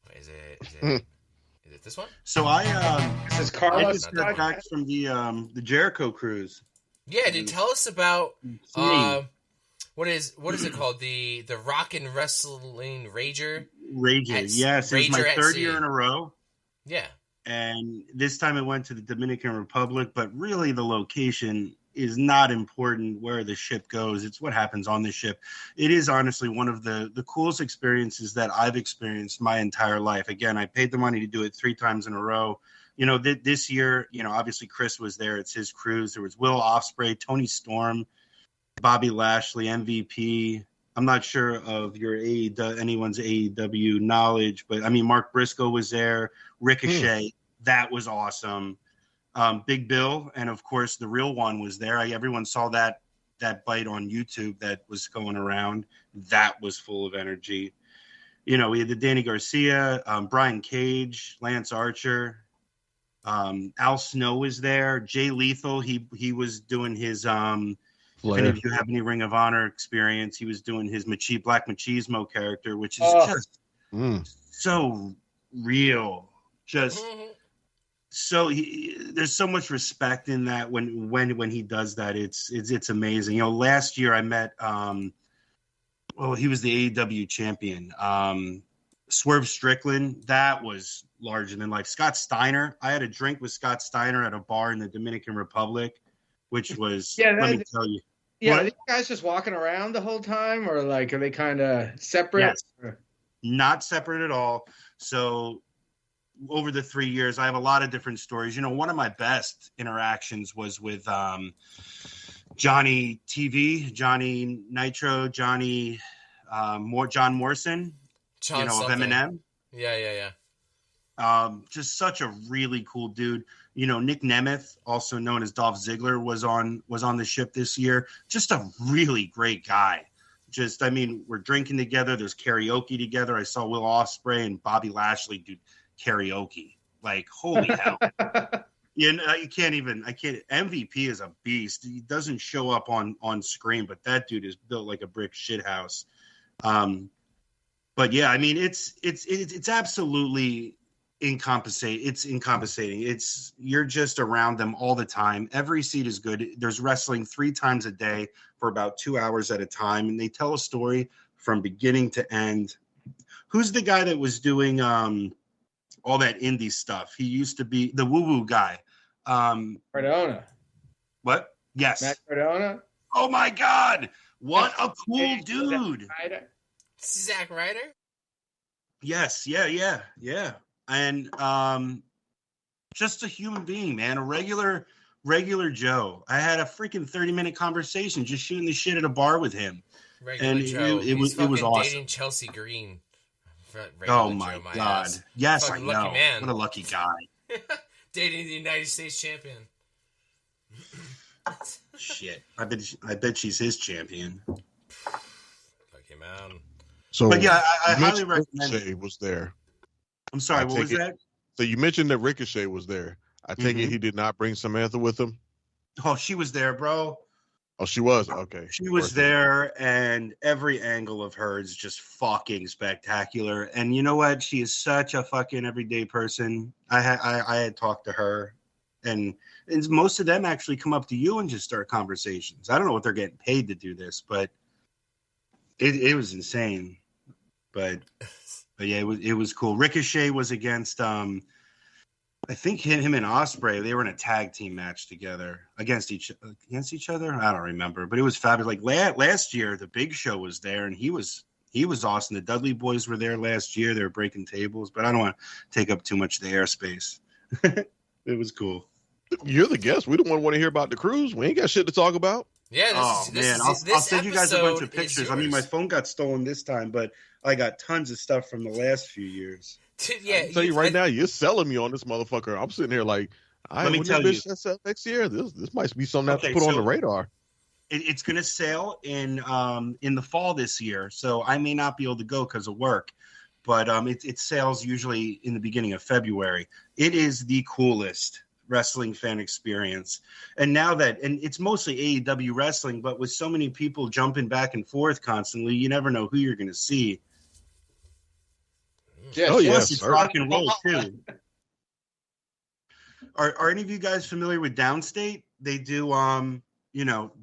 Wait, is it this one? So I This is I Carlos. just got back from the Jericho cruise. Yeah, dude. Tell us about Me. what is it called? The Rock and Wrestling Rager. Rager. At- Yes, it was my Rager at third sea. year in a row. Yeah. And this time it went to the Dominican Republic, but really the location is not important where the ship goes. It's what happens on the ship. It is honestly one of the coolest experiences that I've experienced my entire life. Again, I paid the money to do it 3 times in a row. You know, this year, you know, obviously Chris was there. It's his cruise. There was Will Ospreay, Tony Storm, Bobby Lashley, MVP. I'm not sure of anyone's AEW knowledge, but I mean, Mark Briscoe was there. Ricochet. That was awesome. Big Bill, and of course the real one was there. Everyone saw that that bite on YouTube that was going around. That was full of energy. You know, we had the Danny Garcia, Brian Cage, Lance Archer, Al Snow was there, Jay Lethal. He was doing his if any of you have any Ring of Honor experience, he was doing his Black Machismo character, which is just so real. Just so there's so much respect in that when he does that. It's amazing. You know, last year I met he was the AEW champion. Swerve Strickland, that was larger than life. Scott Steiner, I had a drink with Scott Steiner at a bar in the Dominican Republic, which was let me tell you. Yeah, are these guys just walking around the whole time, or like are they kind of separate? Yes. Not separate at all. So over the 3 years, I have a lot of different stories. You know, one of my best interactions was with Johnny TV, Johnny Nitro, John Morrison, John of something. Eminem. Yeah. Just such a really cool dude. You know, Nick Nemeth, also known as Dolph Ziggler, was on the ship this year. Just a really great guy. Just, I mean, we're drinking together. There's karaoke together. I saw Will Ospreay and Bobby Lashley do karaoke. Like, holy hell. You know, I can't. MVP is a beast. He doesn't show up on screen, but that dude is built like a brick shithouse. But yeah, I mean, it's absolutely encompassing. You're just around them all the time. Every seat is good. There's wrestling 3 times a day for about 2 hours at a time, and they tell a story from beginning to end. Who's the guy that was doing all that indie stuff? He used to be the woo-woo guy. Cardona. What? Yes. Matt Cardona. Oh my God! What a cool dude. Zack Ryder? Yes, yeah. And just a human being, man. A regular Joe. I had a freaking 30-minute conversation just shooting the shit at a bar with him. Regular Joe. It was awesome. Dating Chelsea Green. Oh my God. Ass. Yes, Fucking I know. lucky man. What a lucky guy. Dating the United States champion. Shit. I bet she's his champion. Lucky man. So, but yeah, I highly recommend Ricochet was there. I'm sorry, what was that? So you mentioned that Ricochet was there. I take it he did not bring Samantha with him? Oh, she was there, bro. Oh, she was? Okay. She was there, and every angle of her is just fucking spectacular. And you know what? She is such a fucking everyday person. I had talked to her, and most of them actually come up to you and just start conversations. I don't know what they're getting paid to do this, but it was insane. But yeah, it was cool. Ricochet was against I think him and Ospreay, they were in a tag team match together against each other. I don't remember, but it was fabulous. Like last year, the Big Show was there, and he was awesome. The Dudley Boys were there last year. They were breaking tables, but I don't want to take up too much of the airspace. It was cool. You're the guest. We don't want to hear about the cruise. We ain't got shit to talk about. Yeah. I'll send you guys a bunch of pictures. I mean, my phone got stolen this time, but I got tons of stuff from the last few years. Yeah, I'll tell you right now, you're selling me on this motherfucker. I'm sitting here like, let me tell you, next year. This might be something I have to put on the radar. It's going to sail in the fall this year, so I may not be able to go because of work. But it sails usually in the beginning of February. It is the coolest wrestling fan experience, and it's mostly AEW wrestling, but with so many people jumping back and forth constantly, you never know who you're going to see. Yes, Plus, it's rock and roll too. Are any of you guys familiar with Downstate? They do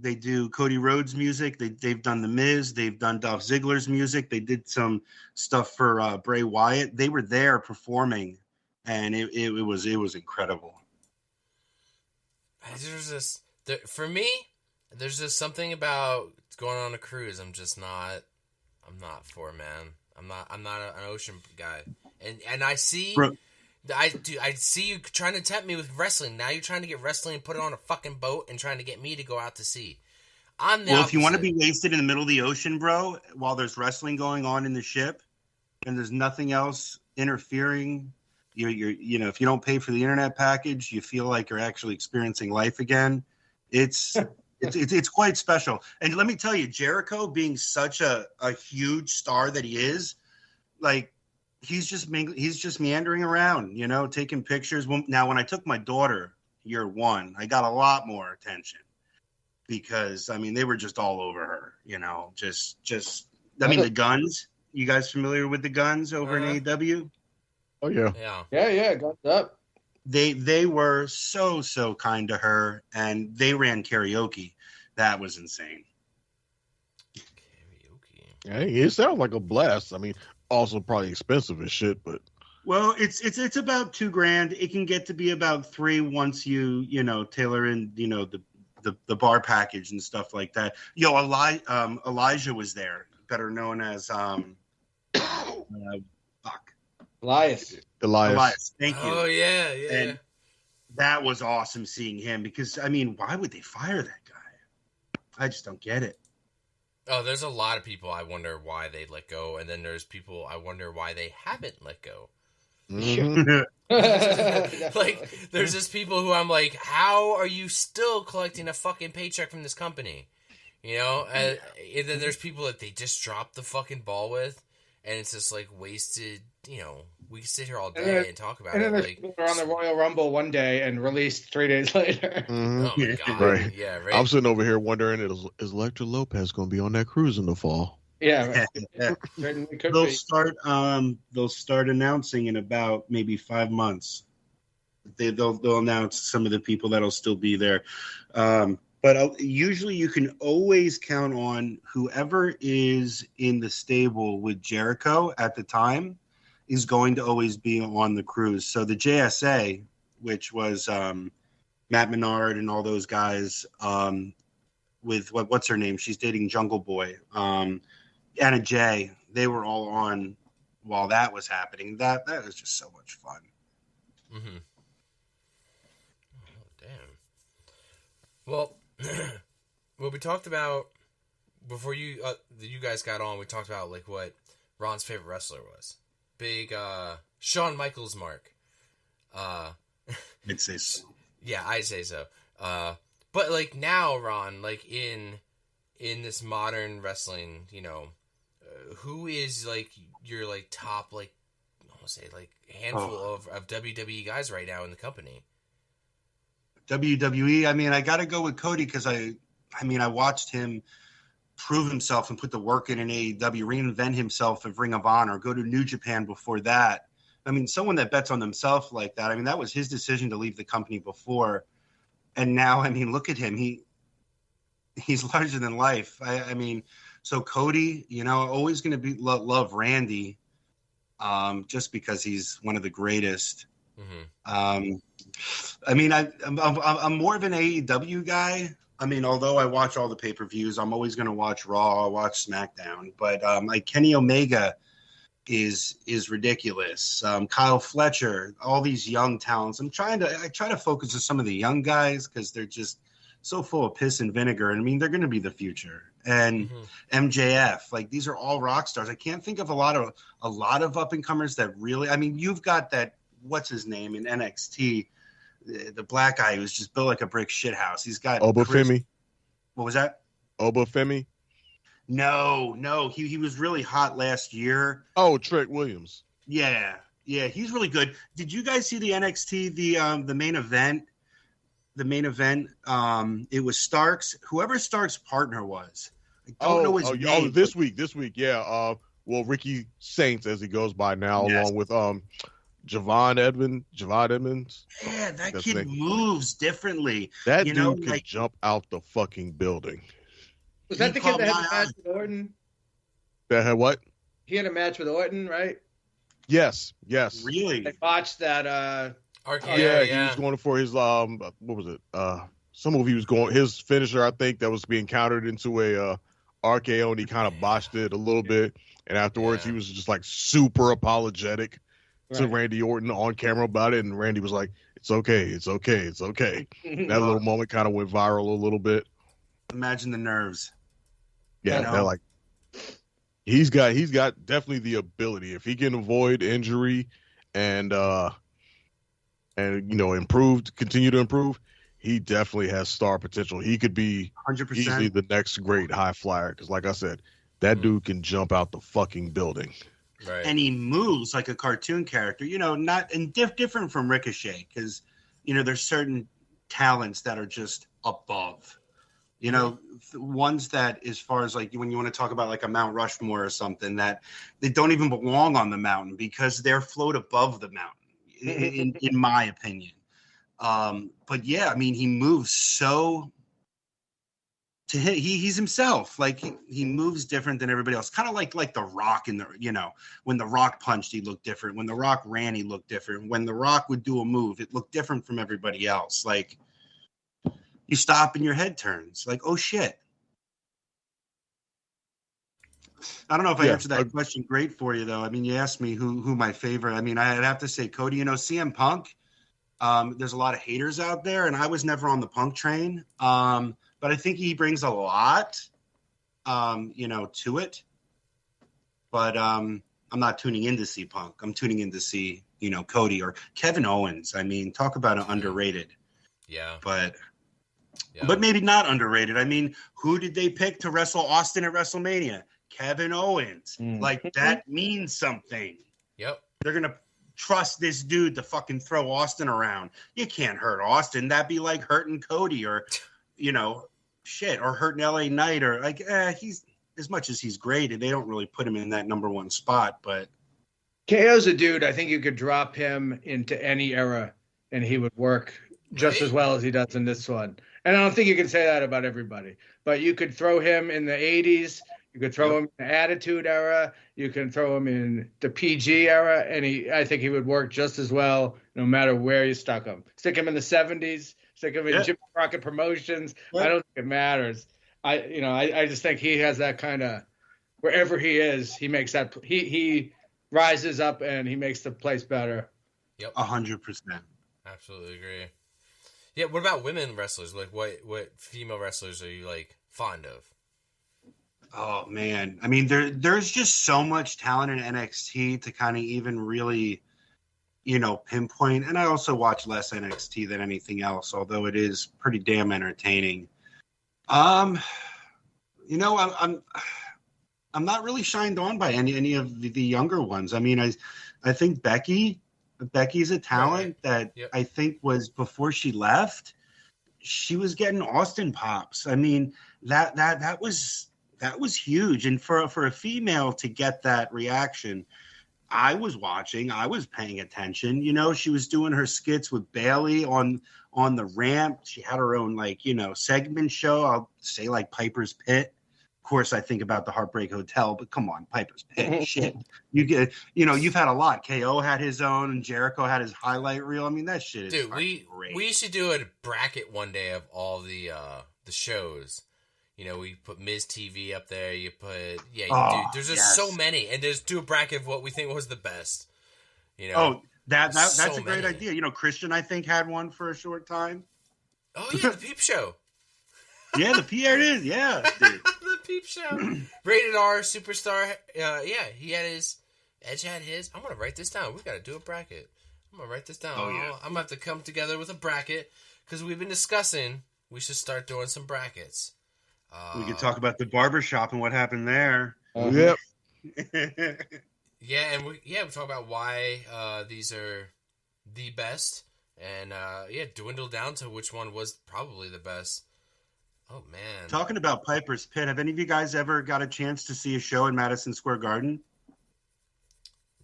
they do Cody Rhodes music. They've done The Miz. They've done Dolph Ziggler's music. They did some stuff for Bray Wyatt. They were there performing, and it was incredible. For me, there's just something about going on a cruise. I'm not for, man. I'm not an ocean guy, and I see, I see you trying to tempt me with wrestling. Now you're trying to get wrestling and put it on a fucking boat and trying to get me to go out to sea. If you want to be wasted in the middle of the ocean, bro, while there's wrestling going on in the ship, and there's nothing else interfering, you're if you don't pay for the internet package, you feel like you're actually experiencing life again. It's It's quite special. And let me tell you, Jericho being such a huge star that he is, like he's just meandering around, taking pictures. Now, when I took my daughter year one, I got a lot more attention because they were just all over her, the Guns. You guys familiar with the Guns over in AEW? Oh yeah. Yeah. Guns up. They were so kind to her, and they ran karaoke. That was insane. Karaoke. Hey, it sounds like a blast. Also probably expensive as shit, but well, it's about $2,000. It can get to be about $3,000 once you tailor in the bar package and stuff like that. Elijah was there, better known as Elias. Thank you. Oh yeah. And that was awesome seeing him because why would they fire that guy? I just don't get it. Oh, there's a lot of people I wonder why they let go, and then there's people I wonder why they haven't let go. Like, there's just people who I'm like, how are you still collecting a fucking paycheck from this company? And then there's people that they just dropped the fucking ball with, and it's just like wasted. We can sit here all day and talk about it. And then people were on the Royal Rumble one day and released 3 days later. Oh my god! Right. Yeah, right. I'm sitting over here wondering, is Elektra Lopez going to be on that cruise in the fall? Yeah, They'll start announcing in about maybe 5 months. They'll announce some of the people that'll still be there. But usually you can always count on whoever is in the stable with Jericho at the time is going to always be on the cruise. So the JSA, which was Matt Menard and all those guys, with what's her name? She's dating Jungle Boy. Anna Jay, they were all on while that was happening. That was just so much fun. Mm-hmm. Oh, damn. Well, what we talked about before you guys got on, we talked about like what Ron's favorite wrestler was. Big Shawn Michaels mark. I'd say so. Yeah, I'd say so. But like now, Ron, like in this modern wrestling, who is like your like top like I want to say like handful of WWE guys right now in the company? WWE. I got to go with Cody because I watched him prove himself and put the work in AEW, reinvent himself of Ring of Honor, go to New Japan before that. Someone that bets on themselves like that. That was his decision to leave the company before, and now look at him. He's larger than life. So Cody, always going to be love Randy, just because he's one of the greatest. Mm-hmm. I'm more of an AEW guy. Although I watch all the pay-per-views, I'm always going to watch Raw, watch SmackDown. But like Kenny Omega is ridiculous. Kyle Fletcher, all these young talents. I try to focus on some of the young guys because they're just so full of piss and vinegar. And they're going to be the future. And MJF, like these are all rock stars. I can't think of a lot of up and comers that really. You've got that. What's his name in NXT? The black guy who's just built like a brick shithouse. He's got Obafemi. What was that? Obafemi? No. He was really hot last year. Oh, Trent Williams. Yeah, he's really good. Did you guys see the NXT the main event? The main event. It was Starks. Whoever Starks' partner was. I don't know his name. This week, yeah. Ricky Saints, as he goes by now, along with Javon Edmonds. Yeah, that kid moves differently. That dude could jump out the fucking building. Was that the kid that had the match with Orton? That had what? He had a match with Orton, right? Yes. Really? They botched that. Yeah, he was going for his what was it? Some move he was going his finisher, I think, that was being countered into a RKO, and he kind of botched it a little bit. And afterwards, he was just like super apologetic to Randy Orton on camera about it, and Randy was like, "It's okay. That little moment kind of went viral a little bit. Imagine the nerves. Yeah, they're like, he's got definitely the ability if he can avoid injury and continue to improve. he definitely has star potential. He could be 100%. easily the next great high flyer. Because, like I said, that dude can jump out the fucking building. Right. And he moves like a cartoon character, not and different from Ricochet, because there's certain talents that are just above, ones that, as far as like when you want to talk about like a Mount Rushmore or something, that they don't even belong on the mountain because they're float above the mountain, in my opinion. But yeah, I mean, he moves so. To him, he's himself. Like he moves different than everybody else. Kind of like the Rock in the when the Rock punched, he looked different. When the Rock ran, he looked different. When the Rock would do a move, it looked different from everybody else. Like you stop and your head turns. Like, oh shit. I don't know if I answered that question great for you though. I mean, you asked me who my favorite. I mean, I'd have to say Cody. CM Punk. There's a lot of haters out there, and I was never on the Punk train. But I think he brings a lot, to it. But I'm not tuning in to see Punk. I'm tuning in to see, Cody or Kevin Owens. I mean, talk about an underrated. Yeah. But maybe not underrated. I mean, who did they pick to wrestle Austin at WrestleMania? Kevin Owens. Like, that means something. Yep. They're going to trust this dude to fucking throw Austin around. You can't hurt Austin. That'd be like hurting Cody or, or hurting LA Knight or like, he's, as much as he's great, and they don't really put him in that number one spot, but KO's a dude. I think you could drop him into any era and he would work just as well as he does in this one. And I don't think you can say that about everybody, but you could throw him in the 80s. You could throw him in the Attitude Era. You can throw him in the PG era, and I think he would work just as well no matter where you stuck him. Stick him in the 70s, stick him in Jim Crockett Promotions. I don't think it matters. I just think he has that kind of, wherever he is, he makes that, he rises up and he makes the place better. Yep. 100%. Absolutely agree. Yeah, what about women wrestlers? Like, what female wrestlers are you, like, fond of? Oh, man. I mean, there's just so much talent in NXT to kind of even really, pinpoint. And I also watch less NXT than anything else, although it is pretty damn entertaining. I'm not really shined on by any of the younger ones. I mean, I think Becky's a talent that I think was, before she left, she was getting Austin pops. I mean, that was huge. And for a female to get that reaction, I was watching, I was paying attention. She was doing her skits with Bailey on the ramp. She had her own segment show. I'll say like Piper's Pit. Of course, I think about the Heartbreak Hotel, but come on, Piper's Pit. Shit. You get, you've had a lot. KO had his own, and Jericho had his highlight reel. I mean, that shit is great. We used to do a bracket one day of all the shows. We put Miz TV up there. You put, there's just so many, and there's do a bracket of what we think was the best. That's a great idea. Christian, I think, had one for a short time. Oh yeah, the Peep Show. Yeah, the P. There it is. Yeah, dude. The Peep Show. Rated R Superstar. He had his. Edge had his. I'm gonna write this down. We've got to do a bracket. I'm gonna write this down. Oh yeah. I'm gonna have to come together with a bracket because we've been discussing. We should start doing some brackets. We could talk about the barbershop and what happened there. Yep. And we talk about why these are the best, and dwindle down to which one was probably the best. Oh man! Talking about Piper's Pit, have any of you guys ever got a chance to see a show in Madison Square Garden?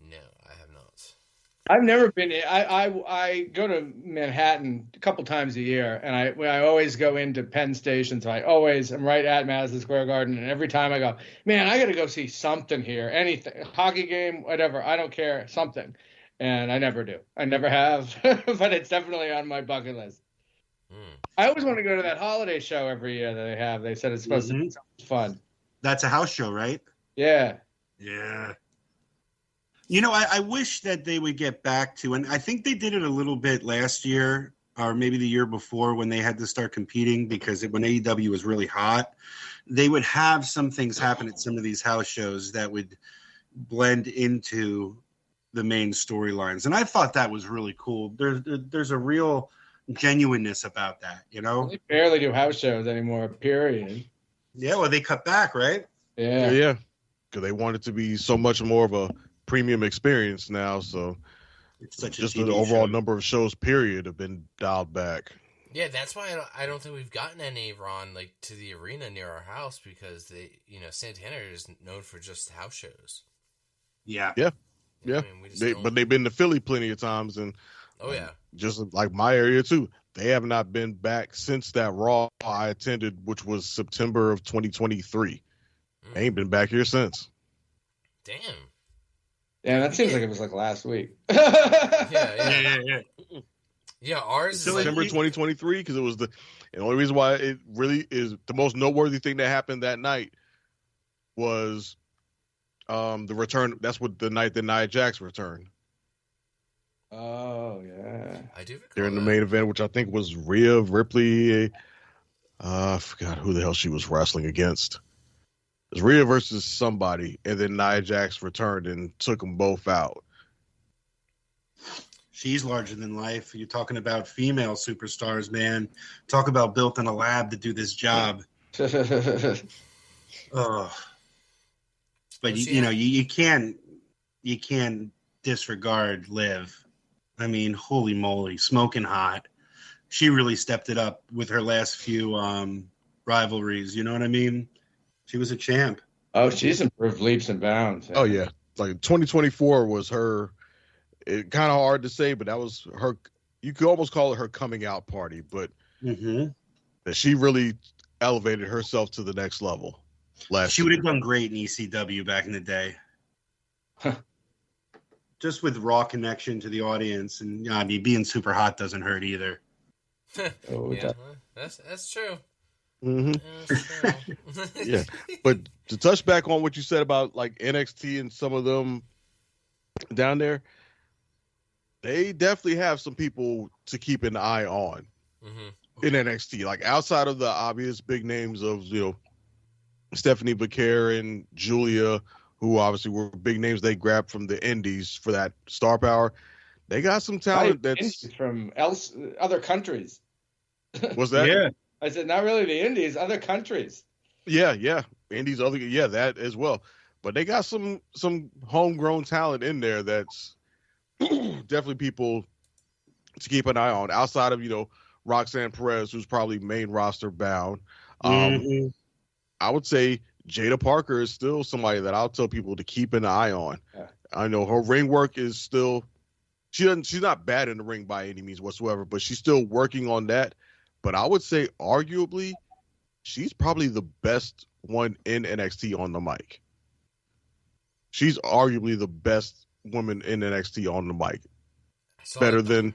No, I have not. I've never been. I go to Manhattan a couple times a year, and I always go into Penn Station, so I always am right at Madison Square Garden. And every time I go, man, I got to go see something here, anything, hockey game, whatever. I don't care, something. And I never do. I never have, but it's definitely on my bucket list. I always want to go to that holiday show every year that they have. They said it's supposed to be so fun. That's a house show, right? Yeah. Yeah. I wish that they would get back to, and I think they did it a little bit last year or maybe the year before when they had to start competing, because when AEW was really hot, they would have some things happen at some of these house shows that would blend into the main storylines. And I thought that was really cool. There's a real genuineness about that, you know? They barely do house shows anymore, period. Yeah, well, they cut back, right? Yeah. Because they want it to be so much more of a premium experience now. So It's such a just TV the overall show. number of shows, period, have been dialed back. Yeah, that's why I don't think we've gotten any, Ron, like to the arena near our house because Santana is known for just house shows. Yeah. Yeah. You know Yeah. what I mean? We just don't- But they've been to Philly plenty of times, and Oh yeah. just like my area too. They have not been back since that Raw I attended, which was September of 2023. They ain't been back here since. Damn. Yeah, that seems like it was like last week. Yeah. Yeah, ours is like, September 2023, because it was the only reason why it really is the most noteworthy thing that happened that night was the return. That's what the night that Nia Jax returned Oh, yeah. I do recall during the that. main event, which I think was Rhea Ripley. I forgot who the hell she was wrestling against. It was Rhea versus somebody, and then Nia Jax returned and took them both out. She's larger than life. You're talking about female superstars, man. Talk about built in a lab to do this job. Oh. But you can't disregard Liv. I mean, holy moly, smoking hot. She really stepped it up with her last few rivalries. You know what I mean? She was a champ. Oh, she's improved leaps and bounds. Oh yeah, like 2024 was her. It kind of hard to say, but that was her. You could almost call it her coming out party, but that she really elevated herself to the next level. She would have done great in ECW back in the day. Just with raw connection to the audience, and I mean, being super hot doesn't hurt either. Oh, Yeah, that's true. Mm-hmm. Yeah, that's true. Yeah, but to touch back on what you said about like NXT and some of them down there, they definitely have some people to keep an eye on in NXT. Like outside of the obvious big names of Stephanie Becker and Julia, who obviously were big names they grabbed from the indies for that star power. They got some talent that's from other countries. Was that? Yeah. I said, not really the Indies, other countries. Yeah. Indies, that as well. But they got some homegrown talent in there that's definitely people to keep an eye on. Outside of Roxanne Perez, who's probably main roster bound. I would say Jada Parker is still somebody that I'll tell people to keep an eye on. Yeah. I know her ring work is still. She's not bad in the ring by any means whatsoever, but she's still working on that. But I would say, arguably, she's probably the best one in NXT on the mic. She's arguably the best woman in NXT on the mic. Better than,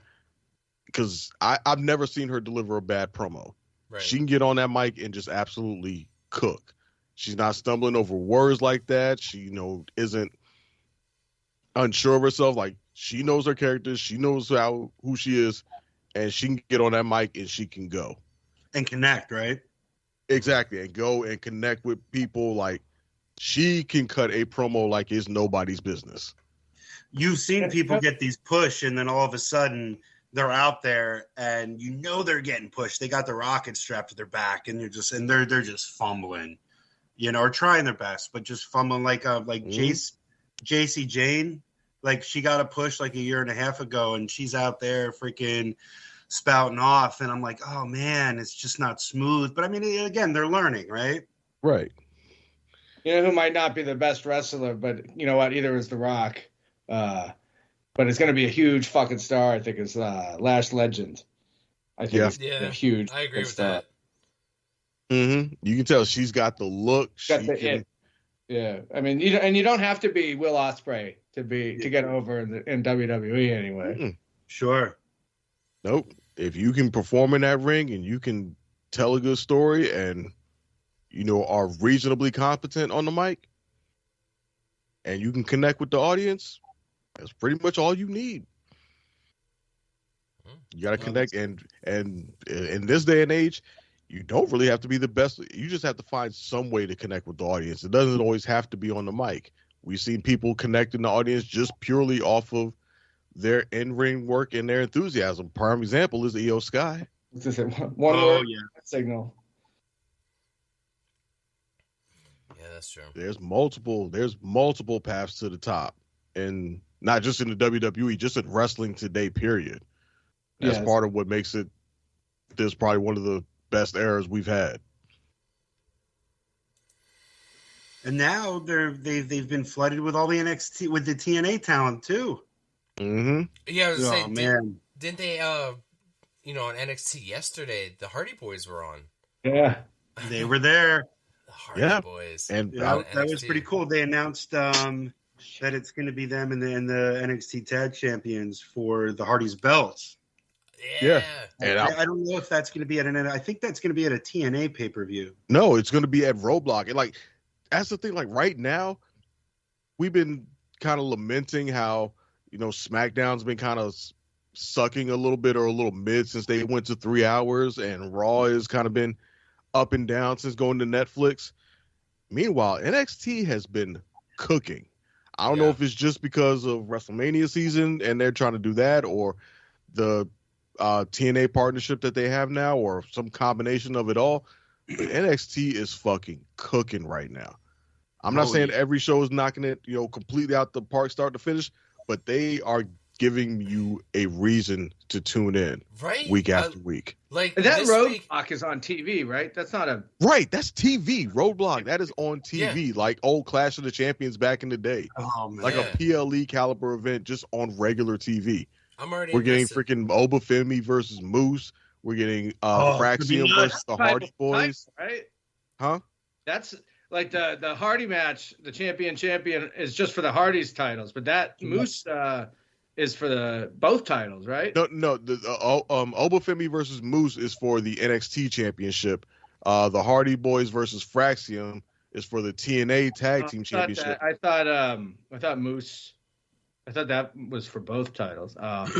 because I've never seen her deliver a bad promo. Right. She can get on that mic and just absolutely cook. She's not stumbling over words like that. She, isn't unsure of herself. Like, she knows her character. She knows who she is. And she can get on that mic and she can go. And connect, right? Exactly. And go and connect with people. Like, she can cut a promo like it's nobody's business. You've seen people get these push, and then all of a sudden they're out there, and they're getting pushed. They got the rocket strapped to their back, and they're just fumbling, or trying their best, but just fumbling like JC Jane. Like, she got a push like a year and a half ago, and she's out there freaking spouting off. And I'm like, oh, man, it's just not smooth. But, I mean, again, they're learning, right? Right. Who might not be the best wrestler, but you know what? Either is The Rock. But it's going to be a huge fucking star, I think, is Lash Legend. I think it's a huge I agree with star. that. Mm-hmm. You can tell she's got the look. Yeah, I mean, you don't have to be Will Ospreay to get over in WWE anyway. Mm-hmm. Sure. Nope. If you can perform in that ring and you can tell a good story and are reasonably competent on the mic and you can connect with the audience, that's pretty much all you need. You got to connect, and in this day and age, you don't really have to be the best. You just have to find some way to connect with the audience. It doesn't always have to be on the mic. We've seen people connect in the audience just purely off of their in-ring work and their enthusiasm. Prime example is Io Sky. It's just one Oh, word yeah. signal. Yeah, that's true. There's multiple paths to the top, and not just in the WWE, just in wrestling today. Period. That's Yes. part of what makes it. This probably one of the best eras we've had. And now they've been flooded with all the NXT with the TNA talent too. Mm-hmm. Yeah, I was Oh saying, man, didn't they? On NXT yesterday, the Hardy Boys were on. Yeah. they were there. The Hardy Yeah. Boys. And Yeah, On that was NXT. pretty cool. They announced that it's going to be them and the NXT Tag Champions for the Hardy's belts. Yeah. And I don't know if that's going to be at an. I think that's going to be at a TNA pay per view. no, it's going to be at Roadblock. And like, that's the thing. Like right now, we've been kind of lamenting how SmackDown's been kind of sucking a little bit or a little mid since they went to 3 hours, and Raw has kind of been up and down since going to Netflix. Meanwhile, NXT has been cooking. I don't know if it's just because of WrestleMania season and they're trying to do that, or the TNA partnership that they have now, or some combination of it all. But NXT is fucking cooking right now. I'm not saying every show is knocking it, completely out the park, start to finish, but they are giving you a reason to tune in week after week. Like And that this week, Roadblock is on TV, right? That's not a Right, that's TV. Roadblock, that is on TV, like old Clash of the Champions back in the day. Oh man, Like a PLE caliber event just on regular TV. I'm already. We're getting invested. freaking Obafemi versus Moose. We're getting Fraxium versus the Hardy Boys. right? Huh? That's like the Hardy match. The champion is just for the Hardys titles, but that Moose is for the both titles, right? No. The Obafemi versus Moose is for the NXT Championship. The Hardy Boys versus Fraxium is for the TNA Tag Team Championship. I thought Moose. I thought that was for both titles.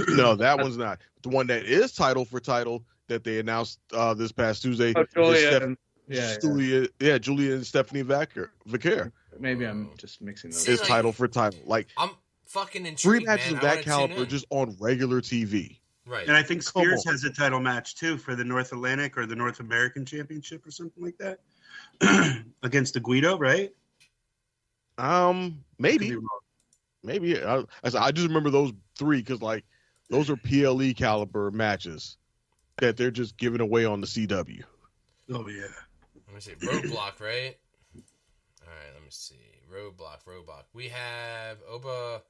No, that one's not. The one that is title for title that they announced this past Tuesday. Julia Julia and Stephanie Vicaire. Maybe I'm just mixing those. Is title for title. Like I'm fucking intrigued. 3 matches man. of that caliber just on regular TV. Right. and I think Spears has a title match too for the North Atlantic or the North American Championship or something like that against Aguido, right? Maybe. Maybe I just remember those 3 because like those are PLE caliber matches that they're just giving away on the CW. Oh yeah. Let me see. Roadblock, right? All right. Let me see. Roadblock. We have Obafemi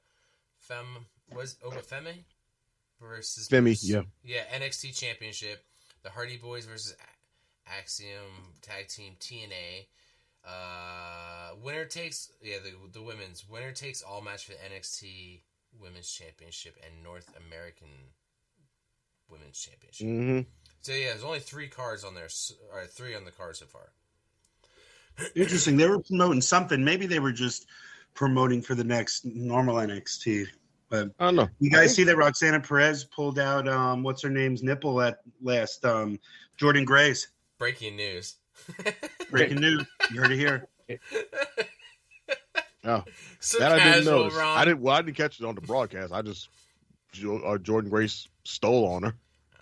versus Femi, yeah. Yeah, NXT Championship. The Hardy Boys versus Axiom Tag Team TNA. Winner takes the women's winner takes all match for the NXT Women's Championship and North American Women's Championship. Mm-hmm. So yeah, there's only 3 cards on there, or 3 on the card so far. Interesting. They were promoting something. Maybe they were just promoting for the next normal NXT. But I don't know. you guys see that Roxana Perez pulled out what's her name's nipple at last Jordan Grace. Breaking news. Breaking news. You heard it here. Oh, So that I didn't casual, notice. Ron. I didn't catch it on the broadcast. I just Jordan Grace stole on her.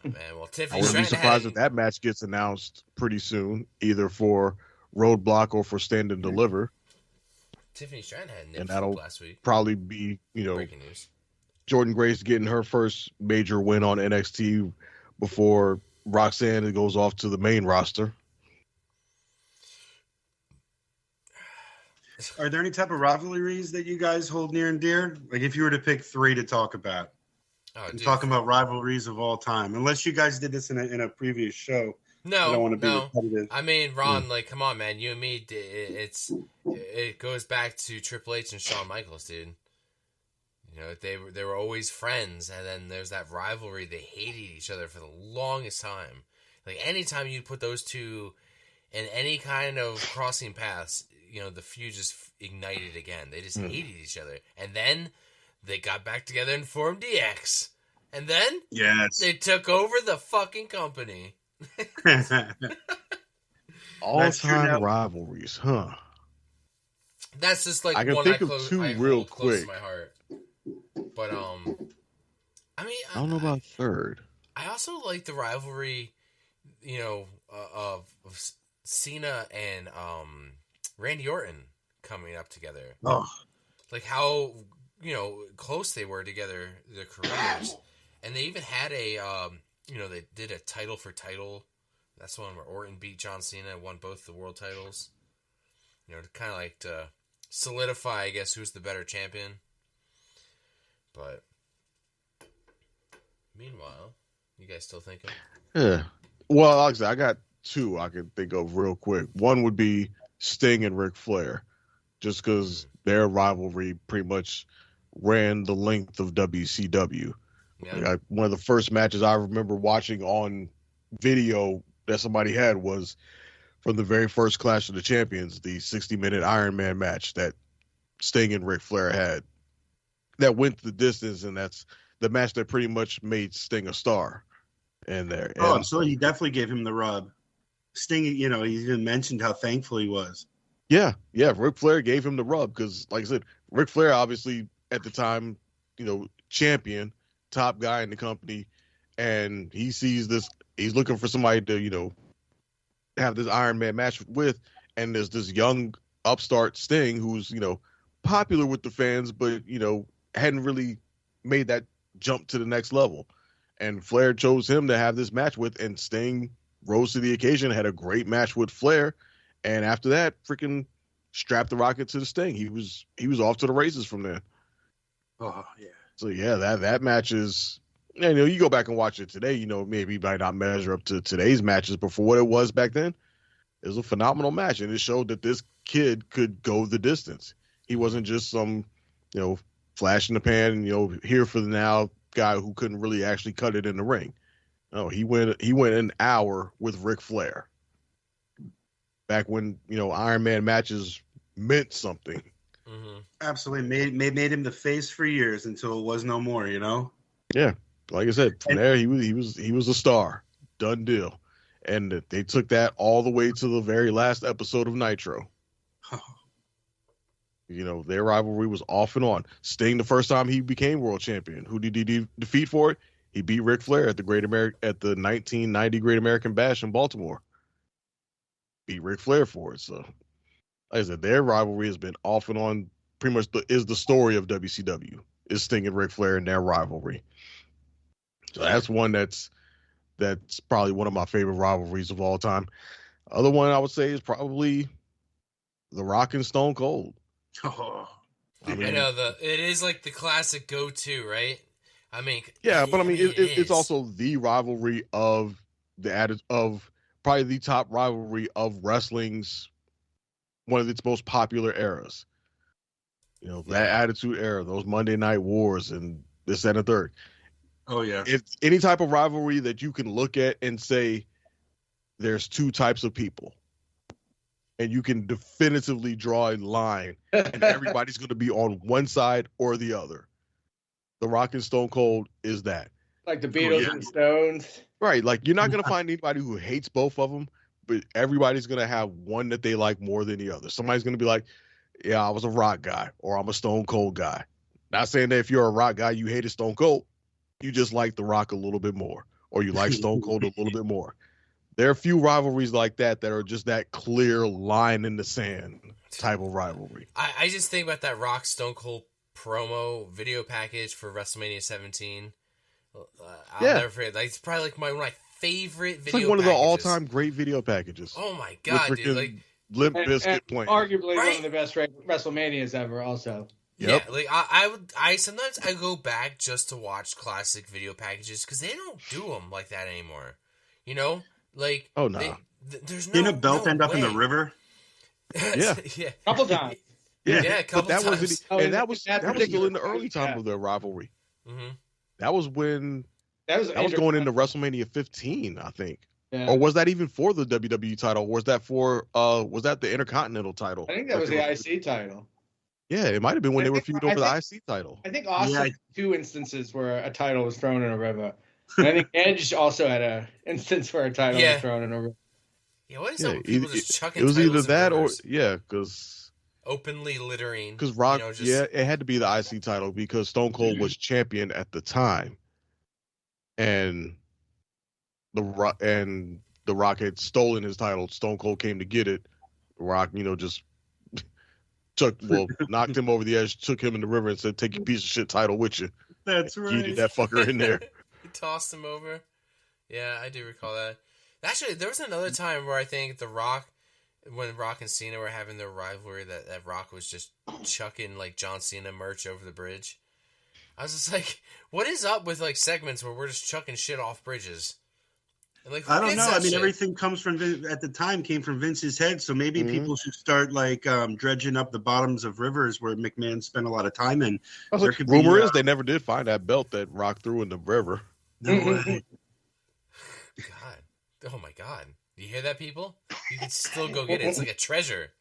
Oh, man, well, I Tiffany wouldn't be Stratton surprised had- if that match gets announced pretty soon, either for Roadblock or for Stand and Deliver. Tiffany Stratton had a nip And that'll last week. probably be, Breaking news. Jordan Grace getting her first major win on NXT before Roxanne goes off to the main roster. Are there any type of rivalries that you guys hold near and dear? Like if you were to pick 3 to talk about. Oh, I'm dude. talking about rivalries of all time. Unless you guys did this in a previous show. I don't want to be repetitive. I mean, Ron, like, come on, man. You and me, it goes back to Triple H and Shawn Michaels, dude. They were always friends, and then there's that rivalry. They hated each other for the longest time. Like, anytime you put those two in any kind of crossing paths, the feud just ignited again. They just hated each other. And then they got back together and formed DX. And then they took over the fucking company. All-time rivalries, huh? That's just like I can one think I of close, 2 I real hold close quick. to my heart. But I mean, I don't know about third. I also like the rivalry, of Cena and Randy Orton coming up together. Oh, Like how close they were together, their careers, and they even had they did a title for title. That's the one where Orton beat John Cena and won both the world titles. To kind of like to solidify, I guess, who's the better champion. But meanwhile, you guys still thinking? Yeah. Well, like I said, I got two I can think of real quick. One would be Sting and Ric Flair, just because their rivalry pretty much ran the length of WCW. Yeah. Like one of the first matches I remember watching on video that somebody had was from the very first Clash of the Champions, the 60-minute Iron Man match that Sting and Ric Flair had. That went the distance, and that's the match that pretty much made Sting a star in there. oh, so he definitely gave him the rub. Sting, he even mentioned how thankful he was. Yeah. Ric Flair gave him the rub because, like I said, Ric Flair obviously at the time, champion, top guy in the company, and he sees this. He's looking for somebody to, have this Iron Man match with, and there's this young upstart Sting who's, popular with the fans, but, hadn't really made that jump to the next level. And Flair chose him to have this match with, and Sting rose to the occasion, had a great match with Flair, and after that, freaking strapped the rocket to the Sting. He was off to the races from there. Oh, yeah. So yeah, that match is, you go back and watch it today, maybe it might not measure up to today's matches, but for what it was back then, it was a phenomenal match, and it showed that this kid could go the distance. He wasn't just some, flash in the pan, here for the now guy who couldn't really actually cut it in the ring. No, he went an hour with Ric Flair. Back when, Iron Man matches meant something. Mm-hmm. Absolutely. Made him the face for years until it was no more, Yeah. Like I said, from there he was a star. Done deal. And they took that all the way to the very last episode of Nitro. Their rivalry was off and on. Sting, the first time he became world champion, who did he defeat for it? He beat Ric Flair at the 1990 Great American Bash in Baltimore. Beat Ric Flair for it. So, like I said, their rivalry has been off and on. Pretty much is the story of WCW. Is Sting and Ric Flair and their rivalry. So that's one that's probably one of my favorite rivalries of all time. Other one I would say is probably The Rock and Stone Cold. Oh, I know it is like the classic go-to, right? I mean, yeah, but I mean, it's also the rivalry of probably the top rivalry of wrestling's one of its most popular eras. That Attitude Era, those Monday Night Wars, and this, that, and the third. Oh yeah. If any type of rivalry that you can look at and say there's two types of people, and you can definitively draw a line, and everybody's going to be on one side or the other. The Rock and Stone Cold is that. Like the Beatles and Stones. Right. Like, you're not going to find anybody who hates both of them, but everybody's going to have one that they like more than the other. Somebody's going to be like, yeah, I was a Rock guy, or I'm a Stone Cold guy. Not saying that if you're a Rock guy, you hated Stone Cold. You just like The Rock a little bit more, or you like Stone Cold a little bit more. There are a few rivalries like that are just that clear line in the sand type of rivalry. I just think about that Rock Stone Cold promo video package for WrestleMania 17. I'll never forget. Like, it's probably like one of my favorite video. It's like one of the packages. all-time great video packages. Oh my god, dude! Like Limp Bizkit playing. Arguably one of the best WrestleManias ever. Also. Yep. Yeah, like I sometimes I go back just to watch classic video packages because they don't do them like that anymore. Like, oh no, there's no. Didn't a belt end up in the way. river? Yeah. Yeah, Couple times. Yeah, a couple but that times. was still in the early time of their rivalry. Mm-hmm. That was when that was going into WrestleMania 15, I think. Yeah. Or was that even for the WWE title? Or was that for was that the Intercontinental title? I think that was the IC title. Yeah, it might have been when they were feuding over the IC title. I think Austin had two instances where a title was thrown in a river. And I think Edge also had an instance where a title was thrown in a river. Yeah, what is up with people just chucking it was either that or rivers? because openly littering. Because Rock, it had to be the IC title because Stone Cold was champion at the time. and the Rock had stolen his title. Stone Cold came to get it. The Rock, just knocked him over the edge, took him in the river, and said, "Take your piece of shit title with you." That's right. Yeeted that fucker in there. He tossed him over. Yeah, I do recall that. Actually, there was another time where I think The Rock, when Rock and Cena were having their rivalry, that Rock was just chucking like John Cena merch over the bridge. I was just like, what is up with like segments where we're just chucking shit off bridges? And, like, I don't know. I mean, shit? everything comes from at the time came from Vince's head, so maybe people should start like dredging up the bottoms of rivers where McMahon spent a lot of time in. Rumor is they never did find that belt that Rock threw in the river. No way. God, oh my God! You hear that, people? You can still go get it. It's like a treasure.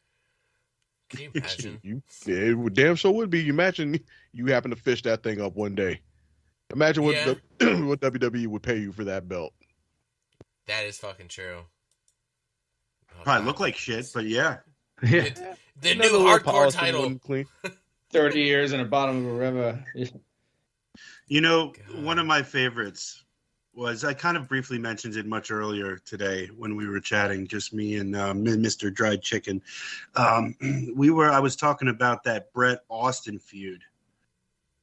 Can you imagine? It damn sure would be. You imagine you happen to fish that thing up one day. Imagine what what WWE would pay you for that belt. That is fucking true. Probably look like shit, but yeah. The new hardcore title. 30 years in the bottom of a river. One of my favorites was, I kind of briefly mentioned it much earlier today when we were chatting, just me and Mr. Dried Chicken. I was talking about that Bret Austin feud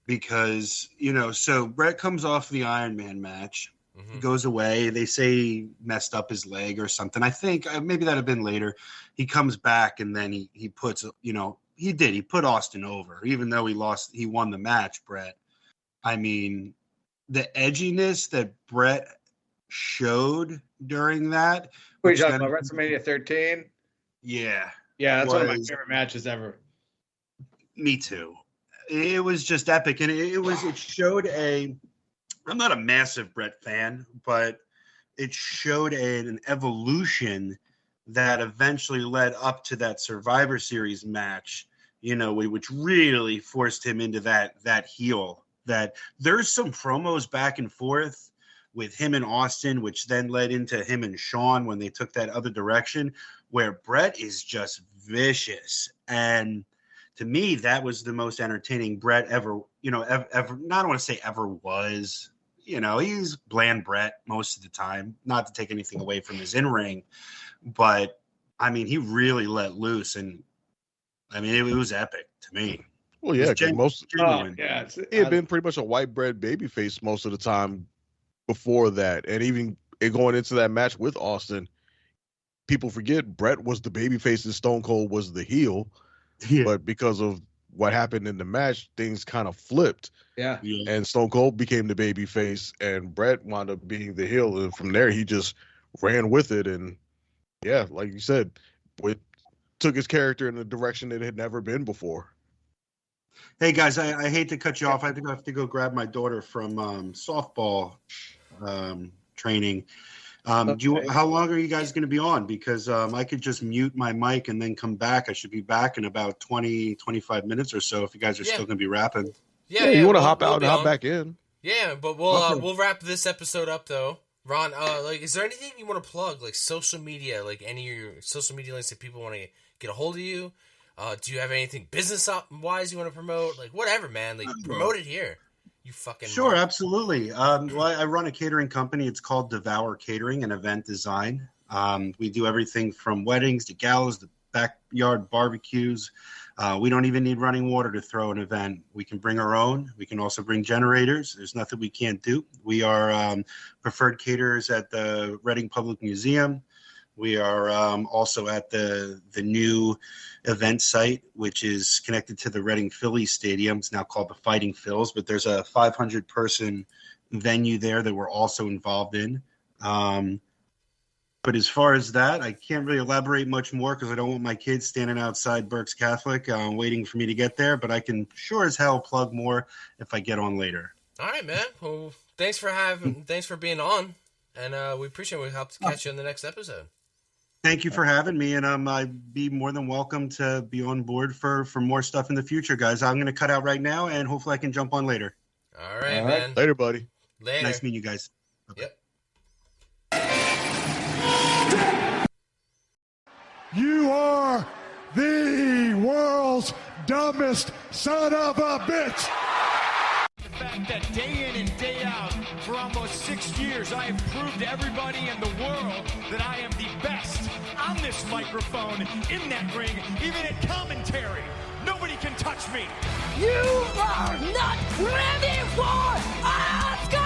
because, so Bret comes off the Iron Man match. He goes away. They say he messed up his leg or something. I think maybe that had been later. He comes back and then he puts, he put Austin over, even though he won the match, Bret. I mean, the edginess that Bret showed during that. What are you talking about, WrestleMania 13? Yeah. Yeah, that's one of my favorite matches ever. Me too. It was just epic. And it showed I'm not a massive Bret fan, but it showed an evolution that eventually led up to that Survivor Series match, which really forced him into that heel. That there's some promos back and forth with him and Austin, which then led into him and Shawn when they took that other direction, where Bret is just vicious. And to me, that was the most entertaining Bret ever, ever, not want to say ever was. He's bland Bret most of the time, not to take anything away from his in-ring, but I mean, he really let loose, and I mean, it was epic to me. Well, yeah, genuine. He had been pretty much a white bread babyface most of the time before that, and even going into that match with Austin, people forget Bret was the babyface and Stone Cold was the heel, but because of what happened in the match, things kind of flipped. Yeah. And Stone Cold became the babyface, and Bret wound up being the heel, and from there he just ran with it, and yeah, like you said, it took his character in a direction it had never been before. Hey guys, I hate to cut you off. I think I have to go grab my daughter from softball training. How long are you guys going to be on? Because I could just mute my mic and then come back. I should be back in about 20, 25 minutes or so if you guys are still going to be rapping. Yeah, you want to hop out and hop back in. Yeah, but we'll wrap this episode up though. Ron, is there anything you want to plug, like social media, like any of your social media links that people want to get a hold of you? Do you have anything business-wise you want to promote? Like, whatever, man. Like, promote it here. You fucking Sure, absolutely. Well, I run a catering company. It's called Devour Catering and Event Design. We do everything from weddings to galas to backyard barbecues. We don't even need running water to throw an event. We can bring our own. We can also bring generators. There's nothing we can't do. We are preferred caterers at the Reading Public Museum. We are also at the new event site, which is connected to the Reading Phillies Stadium. It's now called the Fighting Phils, but there's a 500-person venue there that we're also involved in. But as far as that, I can't really elaborate much more because I don't want my kids standing outside Burke's Catholic waiting for me to get there. But I can sure as hell plug more if I get on later. All right, man. Well, thanks for being on, and we appreciate it. We hope to catch you in the next episode. Thank you for having me, and I'd be more than welcome to be on board for more stuff in the future, guys. I'm going to cut out right now, and hopefully I can jump on later. All right, man. Later, buddy. Later. Nice meeting you guys. Okay. Yep. You are the world's dumbest son of a bitch. The fact that day in and day out, For almost 6 years, I have proved to everybody in the world that I am the best on this microphone, in that ring, even at commentary. Nobody can touch me. You are not ready for Oscar!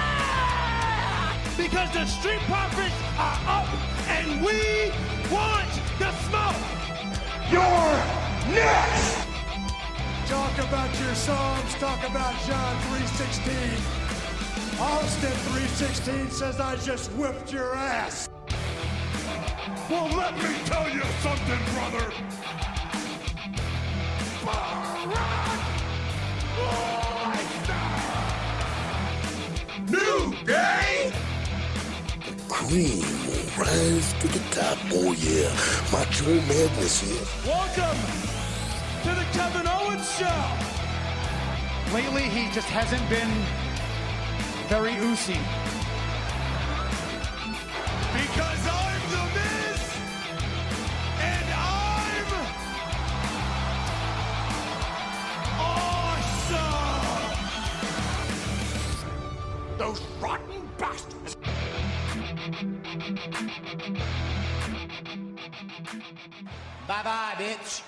Because the Street Profits are up and we want the smoke. You're next. Talk about your songs, talk about John 3:16. Austin 3:16 says I just whipped your ass. Well, let me tell you something, brother. New day. Cream will rise to the top. Oh yeah, Macho Madness here. Welcome to the Kevin Owens Show. Lately, he just hasn't been very oozy. Because I'm the Miz, and I'm awesome. Those rotten bastards. Bye-bye, bitch.